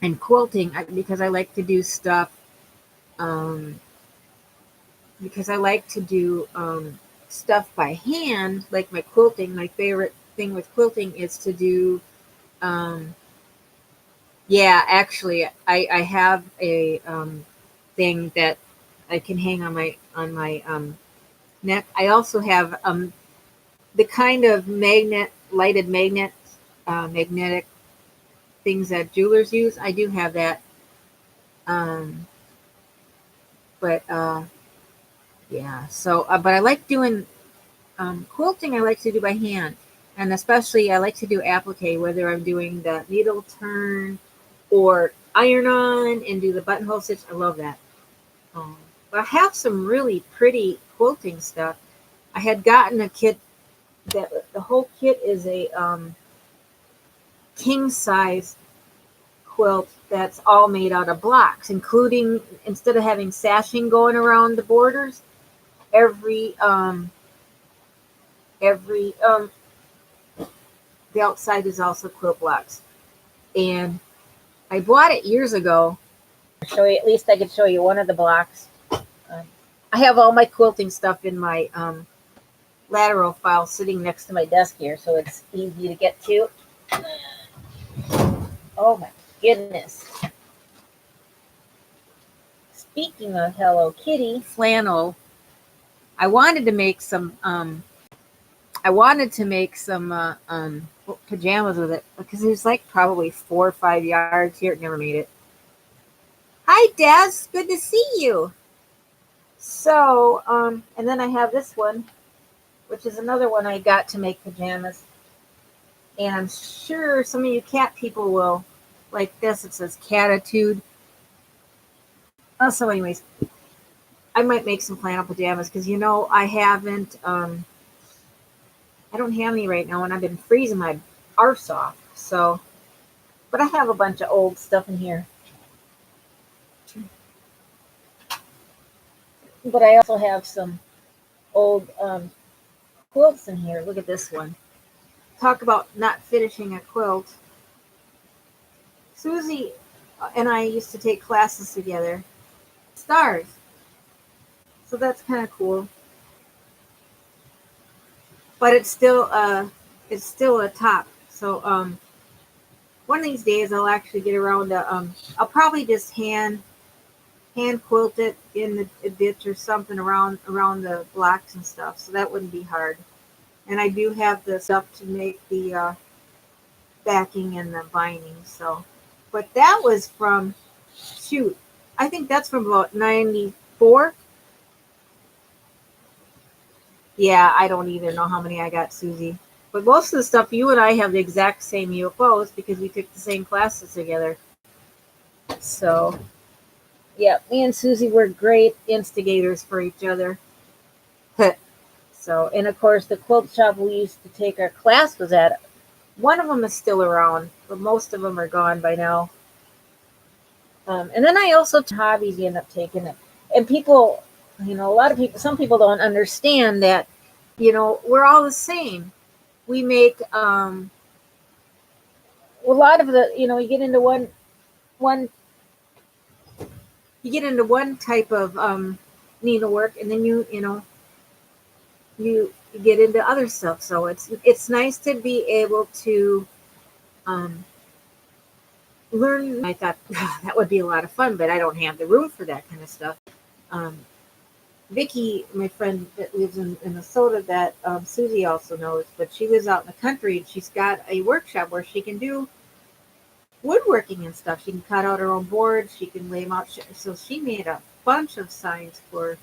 And quilting because I like to do stuff. Um, because I like to do stuff by hand, like my quilting. My favorite thing with quilting is to do um, Yeah, actually, I have a thing that I can hang on my neck. I also have the kind of lighted magnetic things that jewelers use. I do have that, um, but yeah. So, but I like doing quilting. I like to do by hand, and especially I like to do applique, whether I'm doing the needle turn or iron on and do the buttonhole stitch. I love that. Um, but I have some really pretty quilting stuff. I had gotten a kit that the whole kit is a king size quilt that's all made out of blocks, including instead of having sashing going around the borders, every every the outside is also quilt blocks. And I bought it years ago. Show you, at least I could show you one of the blocks. Um, I have all my quilting stuff in my lateral file sitting next to my desk here, so it's easy to get to. Oh my goodness. Speaking of Hello Kitty flannel, I wanted to make some pajamas with it because there's like probably 4 or 5 yards here. It never made it. Hi Des, good to see you. So, and then I have this one, which is another one I got to make pajamas. And I'm sure some of you cat people will like this. It says Catitude. So, anyways, I might make some flannel pajamas because I don't have any right now, and I've been freezing my arse off. So, but I have a bunch of old stuff in here. But I also have some old quilts in here. Look at this one. Talk about not finishing a quilt. Susie and I used to take classes together. Stars. So that's kind of cool. But it's still a top. So one of these days I'll actually get around to I'll probably just hand quilt it in the ditch or something around the blocks and stuff. So that wouldn't be hard. And I do have the stuff to make the backing and the binding. So, but that was from shoot. I think that's from about 94. Yeah, I don't either know how many I got, Susie. But most of the stuff you and I have the exact same UFOs because we took the same classes together. So, yeah, me and Susie were great instigators for each other. So, and of course, the quilt shop we used to take our class was at, one of them is still around, but most of them are gone by now. And then I also hobbies you end up taking it, and people, a lot of people, some people don't understand that, we're all the same. We make a lot of the, one you get into one type of needlework, and then you get into other stuff. So it's nice to be able to um, learn. I thought that would be a lot of fun, but I don't have the room for that kind of stuff. Um, Vicky, my friend that lives in Minnesota, that Susie also knows, but she lives out in the country, and she's got a workshop where she can do woodworking and stuff. She can cut out her own boards. She can lay them out. So she made a bunch of signs for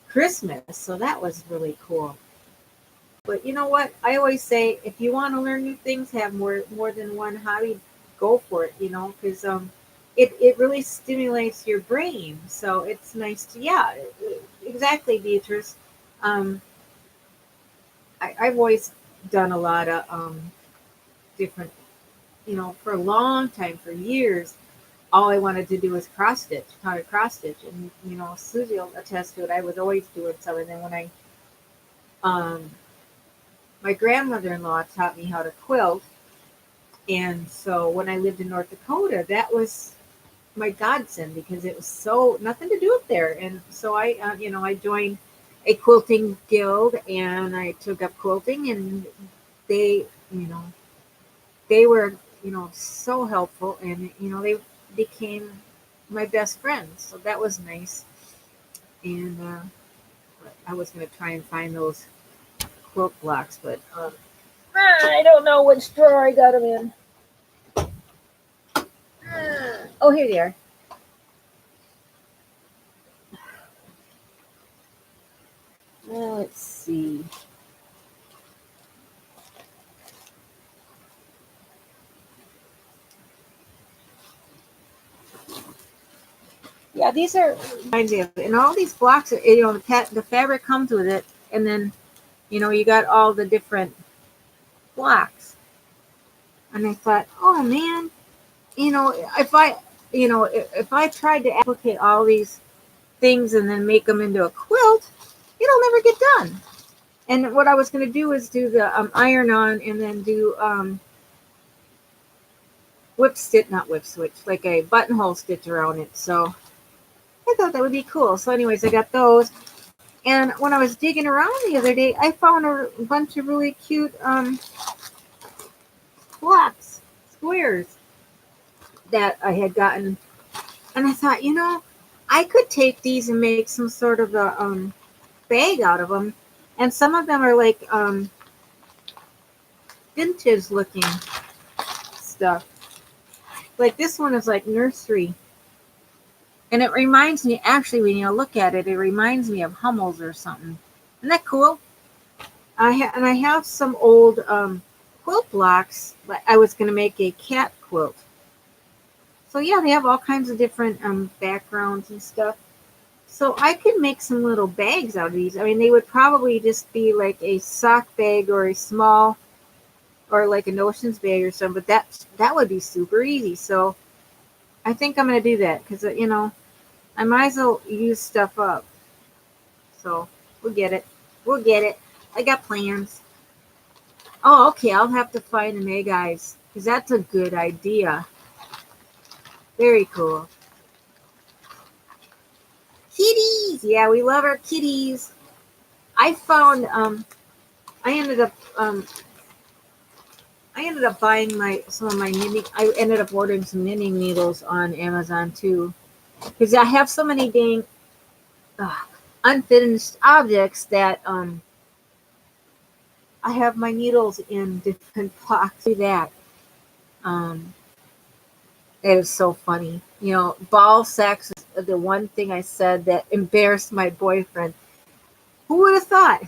Christmas. So that was really cool. But you know what? I always say, if you want to learn new things, have more than one hobby, go for it. Because it really stimulates your brain. So it's nice to, yeah, exactly, Beatrice. Um, I've always done a lot of different, for a long time, for years. All I wanted to do was cross stitch, how to cross stitch, and Susie will attest to it. I was always doing some, and then when um, my grandmother-in-law taught me how to quilt, and so when I lived in North Dakota, that was my godsend because it was so nothing to do up there, and so I joined a quilting guild, and I took up quilting, and they, they were so helpful, and they became my best friends. So that was nice. And I was going to try and find those quilt blocks, but I don't know which drawer I got them in. Oh, here they are. Let's see. Yeah, these are reminds me of it. And all these blocks, the fabric comes with it, and then you got all the different blocks. And I thought, oh man, if I tried to applicate all these things and then make them into a quilt, it'll never get done. And what I was going to do is do the iron on and then do not whip switch, like a buttonhole stitch around it. So I thought that would be cool. So anyways, I got those. And when I was digging around the other day, I found a bunch of really cute blocks, squares that I had gotten. And I thought, I could take these and make some sort of a bag out of them. And some of them are like vintage looking stuff. Like this one is like nursery. And it reminds me, actually, when you look at it, it reminds me of Hummels or something. Isn't that cool? I have some old quilt blocks. I was going to make a cat quilt. So yeah, they have all kinds of different backgrounds and stuff. So I could make some little bags out of these. I mean, they would probably just be like a sock bag or a small, or like a notions bag or something. But that would be super easy. So I think I'm going to do that because I might as well use stuff up. So we'll get it. We'll get it. I got plans. Oh, okay. I'll have to find an egg eyes because that's a good idea. Very cool. Kitties. Yeah, we love our kitties. I found. I ended up. I ended up buying some of my knitting. I ended up ordering some knitting needles on Amazon too, because I have so many dang unfinished objects that I have my needles in different blocks. Do that. Um, it is so funny. Ball sacks is the one thing I said that embarrassed my boyfriend. Who would have thought?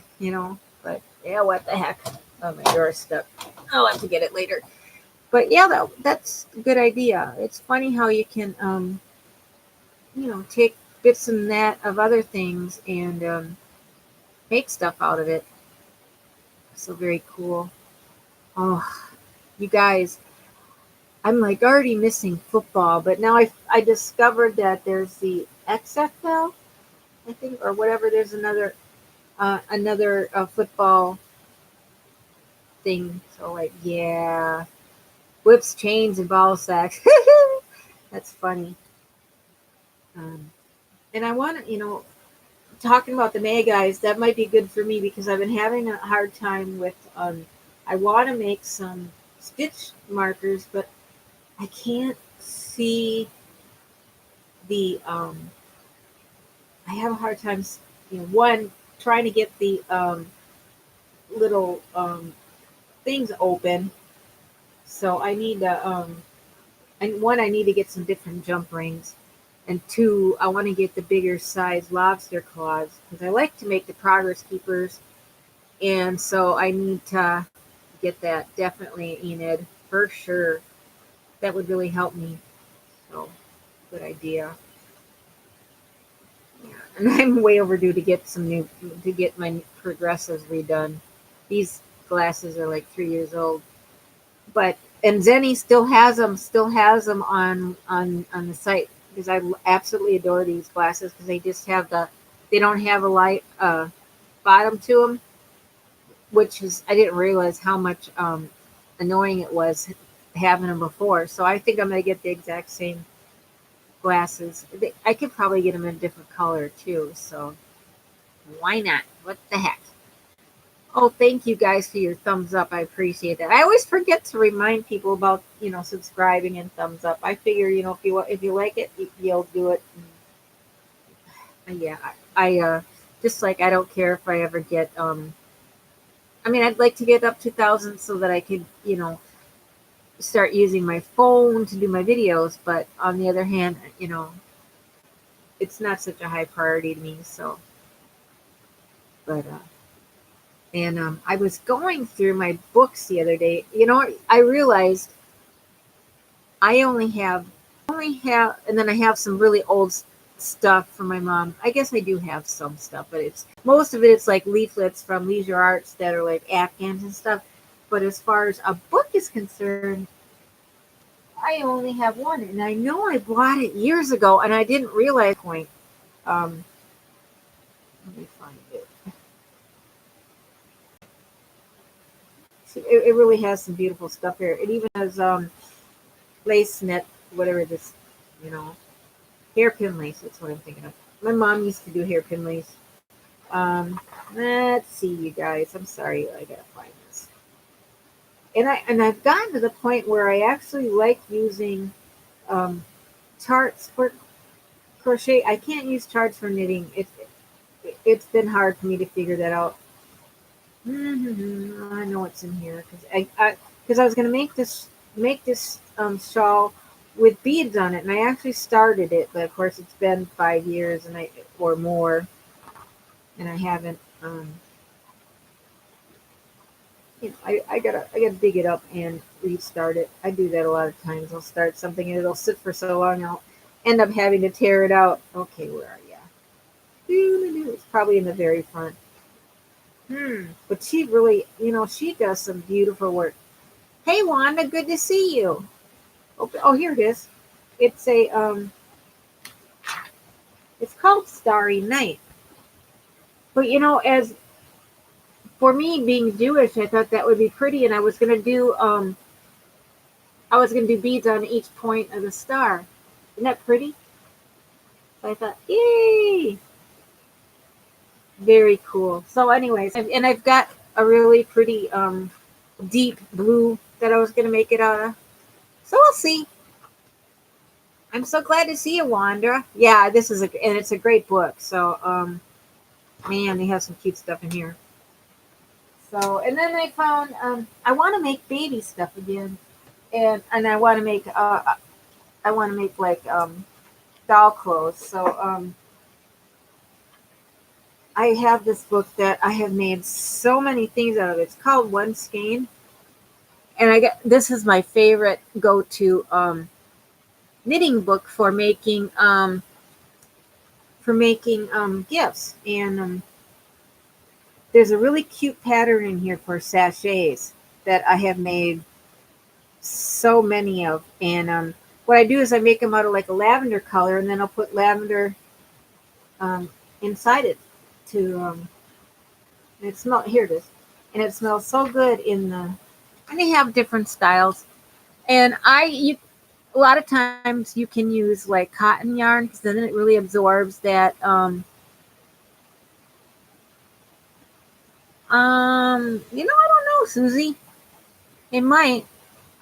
But yeah, what the heck? Oh, my door is stuck. I'll have to get it later. But yeah, that's a good idea. It's funny how you can, take bits and that of other things and make stuff out of it. So very cool. Oh, you guys, I'm like already missing football, but now I discovered that there's the XFL, I think, or whatever. There's another football thing. So like, yeah, whips, chains, and ball sacks. That's funny. Um, and I want to, talking about the May guys, that might be good for me because I've been having a hard time with. I want to make some stitch markers, but I can't see the. I have a hard time, one trying to get the little things open. So I need to. And one, I need to get some different jump rings. And two, I want to get the bigger size lobster claws because I like to make the progress keepers. And so I need to get that definitely, Enid, for sure. That would really help me. So, good idea. Yeah. And I'm way overdue to get my progressives redone. These glasses are like 3 years old. But and Zenny still has them on the site because I absolutely adore these glasses because they don't have a light bottom to them, which is I didn't realize how much annoying it was having them before. So I think I'm gonna get the exact same glasses. I could probably get them in a different color too. So why not? What the heck? Oh, thank you guys for your thumbs up. I appreciate that. I always forget to remind people about, subscribing and thumbs up. I figure, if you like it, you'll do it. And yeah, I just like I don't care if I ever get. I mean, I'd like to get up to 1,000 so that I could, start using my phone to do my videos. But on the other hand, it's not such a high priority to me. So, but and I was going through my books the other day. I realized I only have, and then I have some really old stuff from my mom. I guess I do have some stuff, but it's most of it. It's like leaflets from Leisure Arts that are like Afghans and stuff. But as far as a book is concerned, I only have one, and I know I bought it years ago, and I didn't realize point. Um, Let me find it. See, it really has some beautiful stuff here. It even has lace net, whatever this, you know, hairpin lace. That's what I'm thinking of. My mom used to do hairpin lace. Um, let's see, you guys. I'm sorry, I gotta find this. And I've gotten to the point where I actually like using um, charts for crochet. I can't use charts for knitting. It's been hard for me to figure that out. I know what's in here because I was gonna make this shawl with beads on it, and I actually started it, but of course it's been 5 years and I or more, and I haven't. I gotta dig it up and restart it. I do that a lot of times. I'll start something and it'll sit for so long I'll end up having to tear it out. Okay, where are you? It's probably in the very front. But she really, she does some beautiful work. Hey Wanda, good to see you. Oh, here it is. It's it's called Starry Night. But as for me being Jewish, I thought that would be pretty, and I was gonna do beads on each point of the star. Isn't that pretty? So I thought, yay, very cool. So, anyways, and I've got a really pretty deep blue that I was gonna make it out of. So we'll see. I'm so glad to see you, Wanda. Yeah, and it's a great book. So, man, they have some cute stuff in here. So, and then I found I want to make baby stuff again, and I want to make like doll clothes. So, I have this book that I have made so many things out of. It's called One Skein, and this is my favorite go-to knitting book for making gifts. And there's a really cute pattern in here for sachets that I have made so many of. And what I do is I make them out of like a lavender color, and then I'll put lavender um, inside it to and it smell here it is, and it smells so good and they have different styles. And a lot of times you can use like cotton yarn because then it really absorbs that. I don't know, Susie. It might,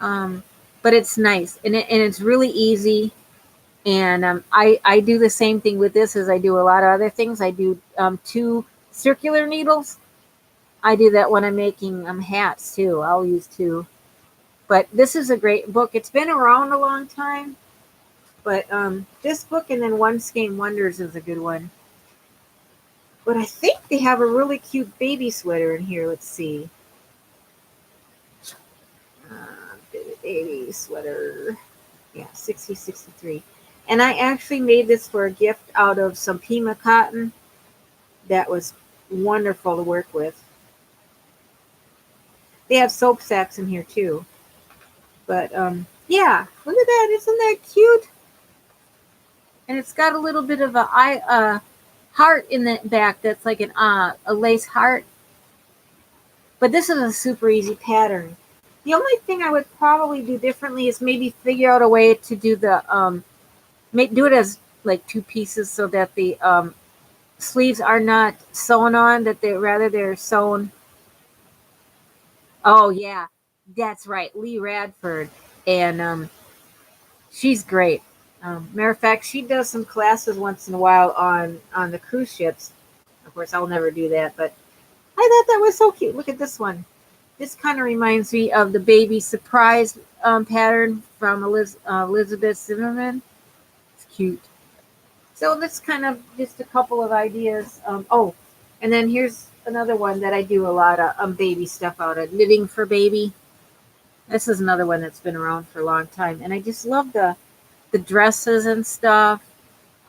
um, but it's nice and it's really easy. And I do the same thing with this as I do a lot of other things. I do two circular needles. I do that when I'm making hats too. I'll use two. But this is a great book. It's been around a long time, but this book and then One Skein Wonders is a good one. But I think they have a really cute baby sweater in here. Let's see. Baby sweater. Yeah, 6063. And I actually made this for a gift out of some Pima cotton that was wonderful to work with. They have soap sacks in here too. But yeah, look at that. Isn't that cute? And it's got a little bit of a heart in the back that's like a lace heart. But this is a super easy pattern. The only thing I would probably do differently is maybe figure out a way to do do it as like two pieces so that the sleeves are not sewn on, that they're sewn Oh yeah, that's right, Lee Radford, and she's great. Matter of fact, she does some classes once in a while on the cruise ships. Of course, I'll never do that, but I thought that was so cute. Look at this one. This kind of reminds me of the baby surprise pattern from Elizabeth Zimmerman. It's cute. So that's kind of just a couple of ideas. Oh, and then here's another one that I do a lot of baby stuff out of Knitting for Baby. This is another one that's been around for a long time, and I just love the dresses and stuff.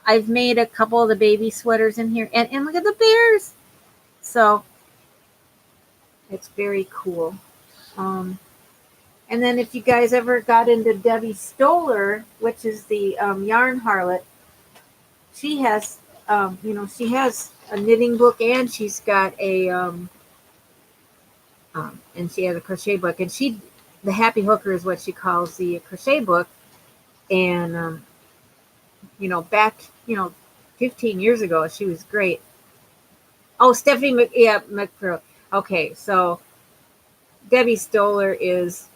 I've made a couple of the baby sweaters in here, and look at the bears. So it's very cool. Um, and then if you guys ever got into Debbie Stoller, which is the yarn harlot, she has she has a knitting book, and she's got a and she has a crochet book, and she the Happy Hooker is what she calls the crochet book. And back 15 years ago, she was great. Oh, Stephanie McPro. Okay, so Debbie Stoller is,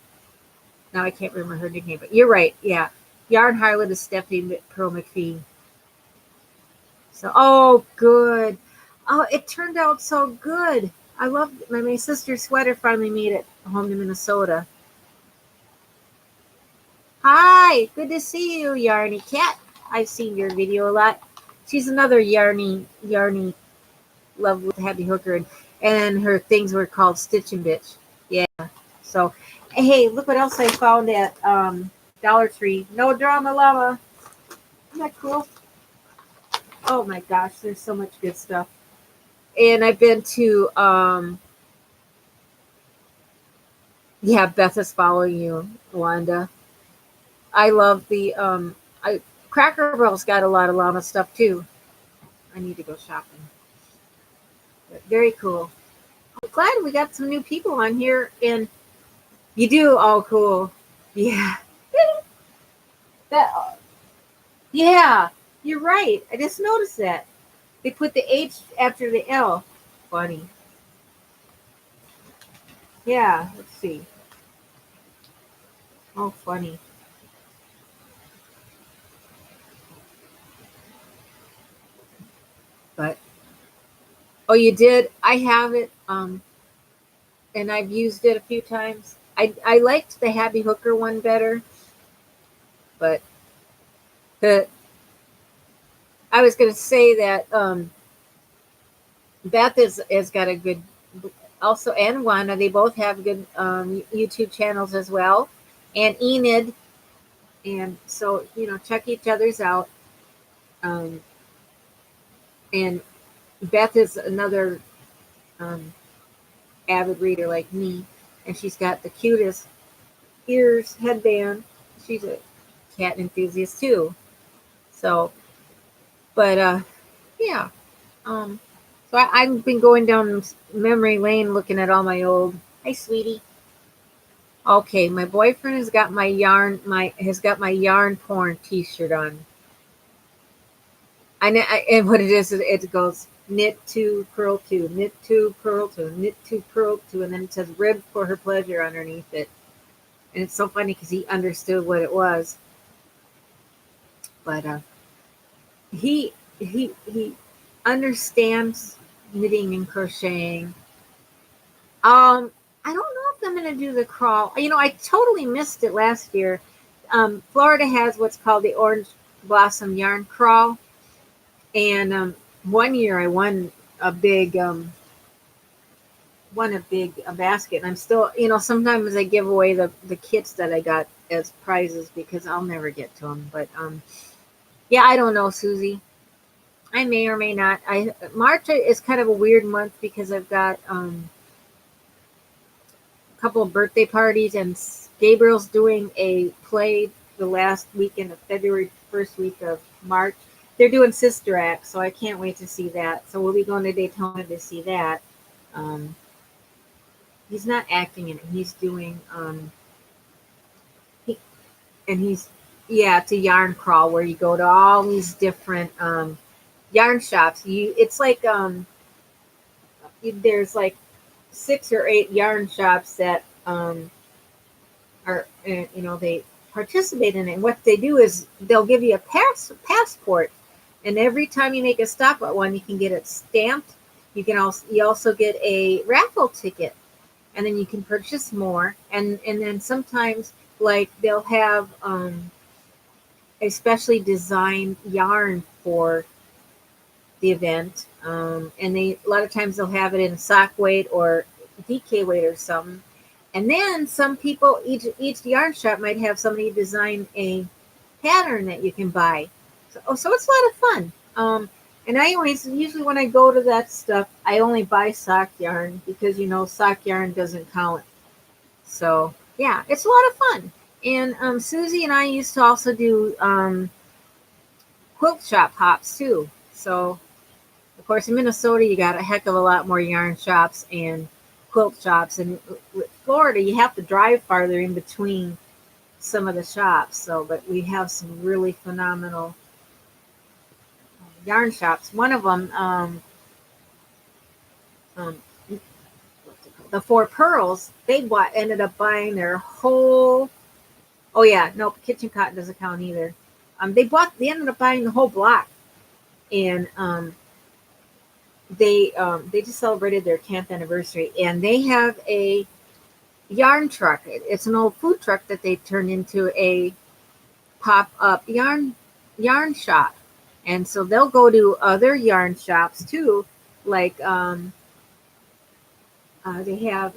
now I can't remember her nickname, but you're right. Yeah, Yarn Harlot is Stephanie Pearl McPhee. So, oh, good. Oh, it turned out so good. I love my sister's sweater finally made it home to Minnesota. Hi, good to see you, Yarny Cat. I've seen your video a lot. She's another yarny love with Happy Hooker, and her things were called Stitch and Bitch. Yeah. So, hey, look what else I found at Dollar Tree. No Drama Llama. Isn't that cool? Oh my gosh, there's so much good stuff. And I've been to yeah, Beth is following you, Wanda. I love the Cracker Barrel's got a lot of llama stuff too. I need to go shopping. But very cool. I'm glad we got some new people on here, and you do. Oh, cool. Yeah. That. Yeah, you're right. I just noticed that they put the H after the L. Funny. Yeah. Let's see. Oh, funny. But oh, you did. I have it. And I've used it a few times. I liked the Happy Hooker one better, but the I was going to say that Beth has got a good, also, and Wanda, they both have good YouTube channels as well, and Enid, and so check each other's out. Um, and Beth is another um, avid reader like me, and she's got the cutest ears headband. She's a cat enthusiast too. So, but yeah. Um, so I've been going down memory lane looking at all my old. Hi, sweetie. Okay, my boyfriend has got my yarn porn T-shirt on. And what it is, it goes knit two, purl two, knit two, purl two, knit two, purl two, and then it says rib for her pleasure underneath it. And it's so funny because he understood what it was, but he understands knitting and crocheting. I don't know if I'm going to do the crawl. I totally missed it last year. Florida has what's called the Orange Blossom Yarn Crawl, and one year I won a big a basket. And I'm still, sometimes I give away the kits that I got as prizes because I'll never get to them. But yeah, I don't know, Susie. I may or may not. March is kind of a weird month because I've got a couple of birthday parties, and Gabriel's doing a play the last weekend of February, first week of March. They're doing Sister Act, so I can't wait to see that. So we'll be going to Daytona to see that. Um, he's not acting in it. He's doing and he's yeah, it's a yarn crawl where you go to all these different yarn shops. It's like there's like 6 or 8 yarn shops that are they participate in it. And what they do is they'll give you a passport, and every time you make a stop at one, you can get it stamped. You also get a raffle ticket, and then you can purchase more. And then sometimes, like, they'll have a specially designed yarn for the event, and they a lot of times they'll have it in sock weight or DK weight or something. And then some people, each yarn shop might have somebody design a pattern that you can buy. So it's a lot of fun. And I always, usually when I go to that stuff, I only buy sock yarn because sock yarn doesn't count. So yeah, it's a lot of fun. And Susie and I used to also do quilt shop hops too. So of course in Minnesota you got a heck of a lot more yarn shops and quilt shops, and with Florida you have to drive farther in between some of the shops. So, but we have some really phenomenal yarn shops. One of them, um, the Four Pearls, ended up buying their whole. Oh yeah, nope, Kitchen Cotton doesn't count either. They ended up buying the whole block, and they just celebrated their 10th anniversary, and they have a yarn truck. It's an old food truck that they turned into a pop-up yarn shop. And so they'll go to other yarn shops too, like they have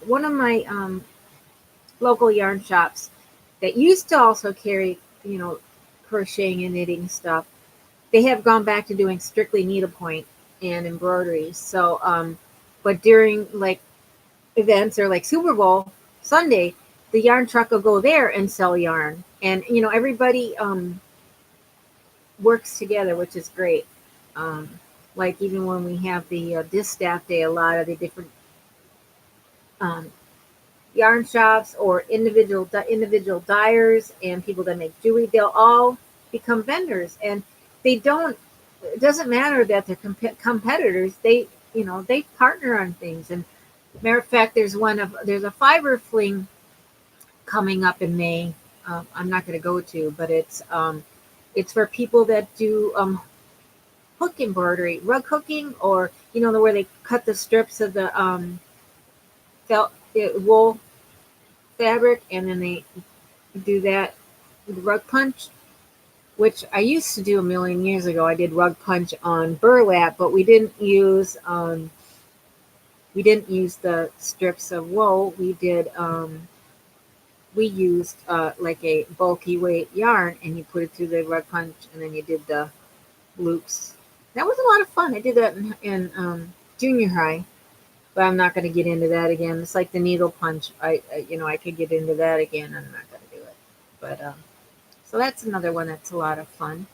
one of my local yarn shops that used to also carry crocheting and knitting stuff. They have gone back to doing strictly needlepoint and embroidery. So but during like events or like Super Bowl Sunday, the yarn truck will go there and sell yarn, and everybody works together, which is great. Um, like even when we have the distaff day, a lot of the different um, yarn shops or individual dyers and people that make jewelry, they'll all become vendors, and they don't. It doesn't matter that they're competitors. They partner on things. And matter of fact, there's a fiber fling coming up in May. I'm not going to go to, but it's for people that do hook embroidery, rug hooking, or where they cut the strips of the wool fabric, and then they do that with rug punch, which I used to do a million years ago. I did rug punch on burlap, but we didn't use the strips of wool. We used like a bulky weight yarn, and you put it through the rug punch, and then you did the loops. That was a lot of fun. I did that in junior high, but I'm not going to get into that again. It's like the needle punch. I could get into that again. I'm not going to do it. But so that's another one that's a lot of fun.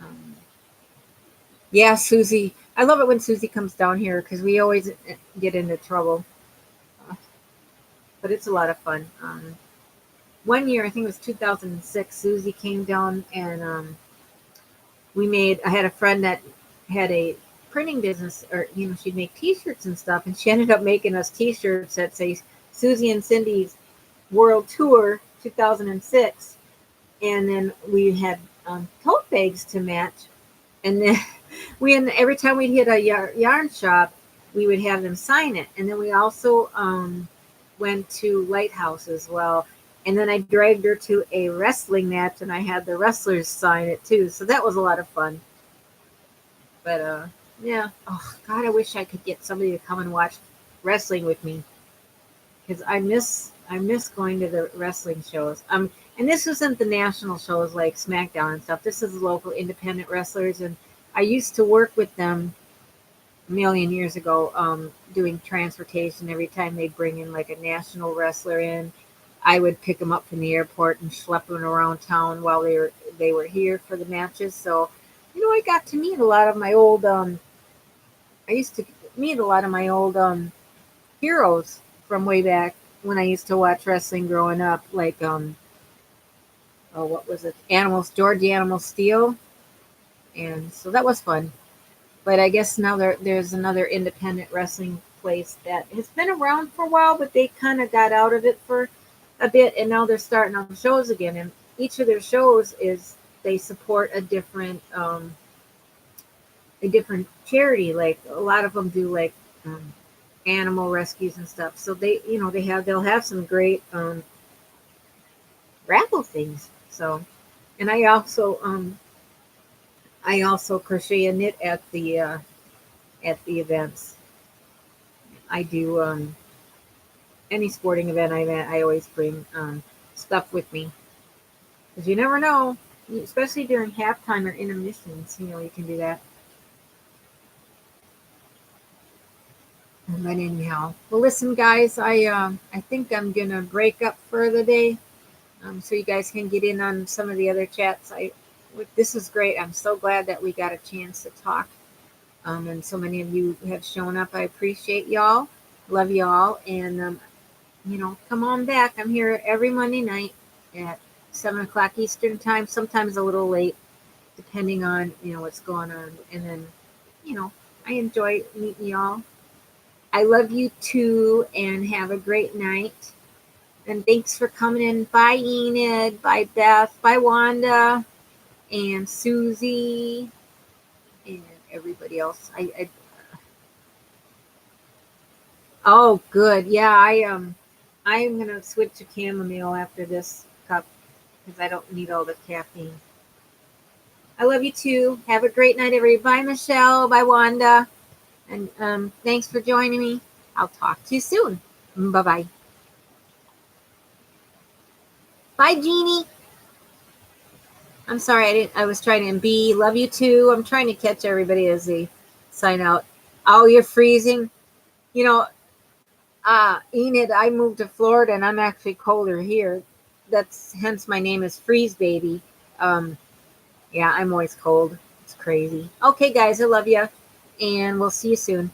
Um, yeah, Susie. I love it when Susie comes down here because we always get into trouble. Uh, but it's a lot of fun. One year, I think it was 2006, Susie came down, and I had a friend that had a printing business, or she'd make T-shirts and stuff, and she ended up making us T-shirts that say Susie and Cindy's World Tour 2006, and then we had tote bags to match, and then every time we'd hit a yarn shop, we would have them sign it, and then we also went to Lighthouse as well. And then I dragged her to a wrestling match, and I had the wrestlers sign it too. So that was a lot of fun. But yeah. Oh God, I wish I could get somebody to come and watch wrestling with me, because I miss going to the wrestling shows. And this isn't the national shows like SmackDown and stuff. This is local independent wrestlers, and I used to work with them a million years ago, doing transportation. Every time they bring in like a national wrestler in, I would pick them up from the airport and schlep them around town while they were here for the matches. So, I got to meet a lot of my old. I used to meet a lot of my old heroes from way back when I used to watch wrestling growing up. Like oh, what was it? George Animal Steel, and so that was fun. But I guess now there's another independent wrestling place that has been around for a while, but they kind of got out of it for a bit, and now they're starting on shows again. And each of their shows is they support a different charity. Like a lot of them do like animal rescues and stuff. So they'll have some great raffle things. So, and I also crochet and knit at the events. I do any sporting event I'm at. I always bring stuff with me because you never know, especially during halftime or intermissions. You can do that. But anyhow, well, listen, guys, I think I'm gonna break up for the day, so you guys can get in on some of the other chats. This is great. I'm so glad that we got a chance to talk, and so many of you have shown up. I appreciate y'all. Love y'all, and come on back. I'm here every Monday night at 7 o'clock Eastern time. Sometimes a little late, depending on what's going on. And then, you know, I enjoy meeting y'all. I love you too, and have a great night. And thanks for coming in. Bye, Enid. Bye, Beth. Bye, Wanda. And Susie. And everybody else. Oh, good. Yeah, I'm gonna switch to chamomile after this cup because I don't need all the caffeine. I love you too. Have a great night, everybody. Bye, Michelle. Bye, Wanda. And thanks for joining me. I'll talk to you soon. Bye bye. Bye, Jeannie. I'm sorry, I was trying to be. Love you too. I'm trying to catch everybody as they sign out. Oh, you're freezing. You know, Enid, I moved to Florida and I'm actually colder here. That's hence my name is Freeze Baby. Um, yeah, I'm always cold. It's crazy. Okay, guys, I love you, and we'll see you soon.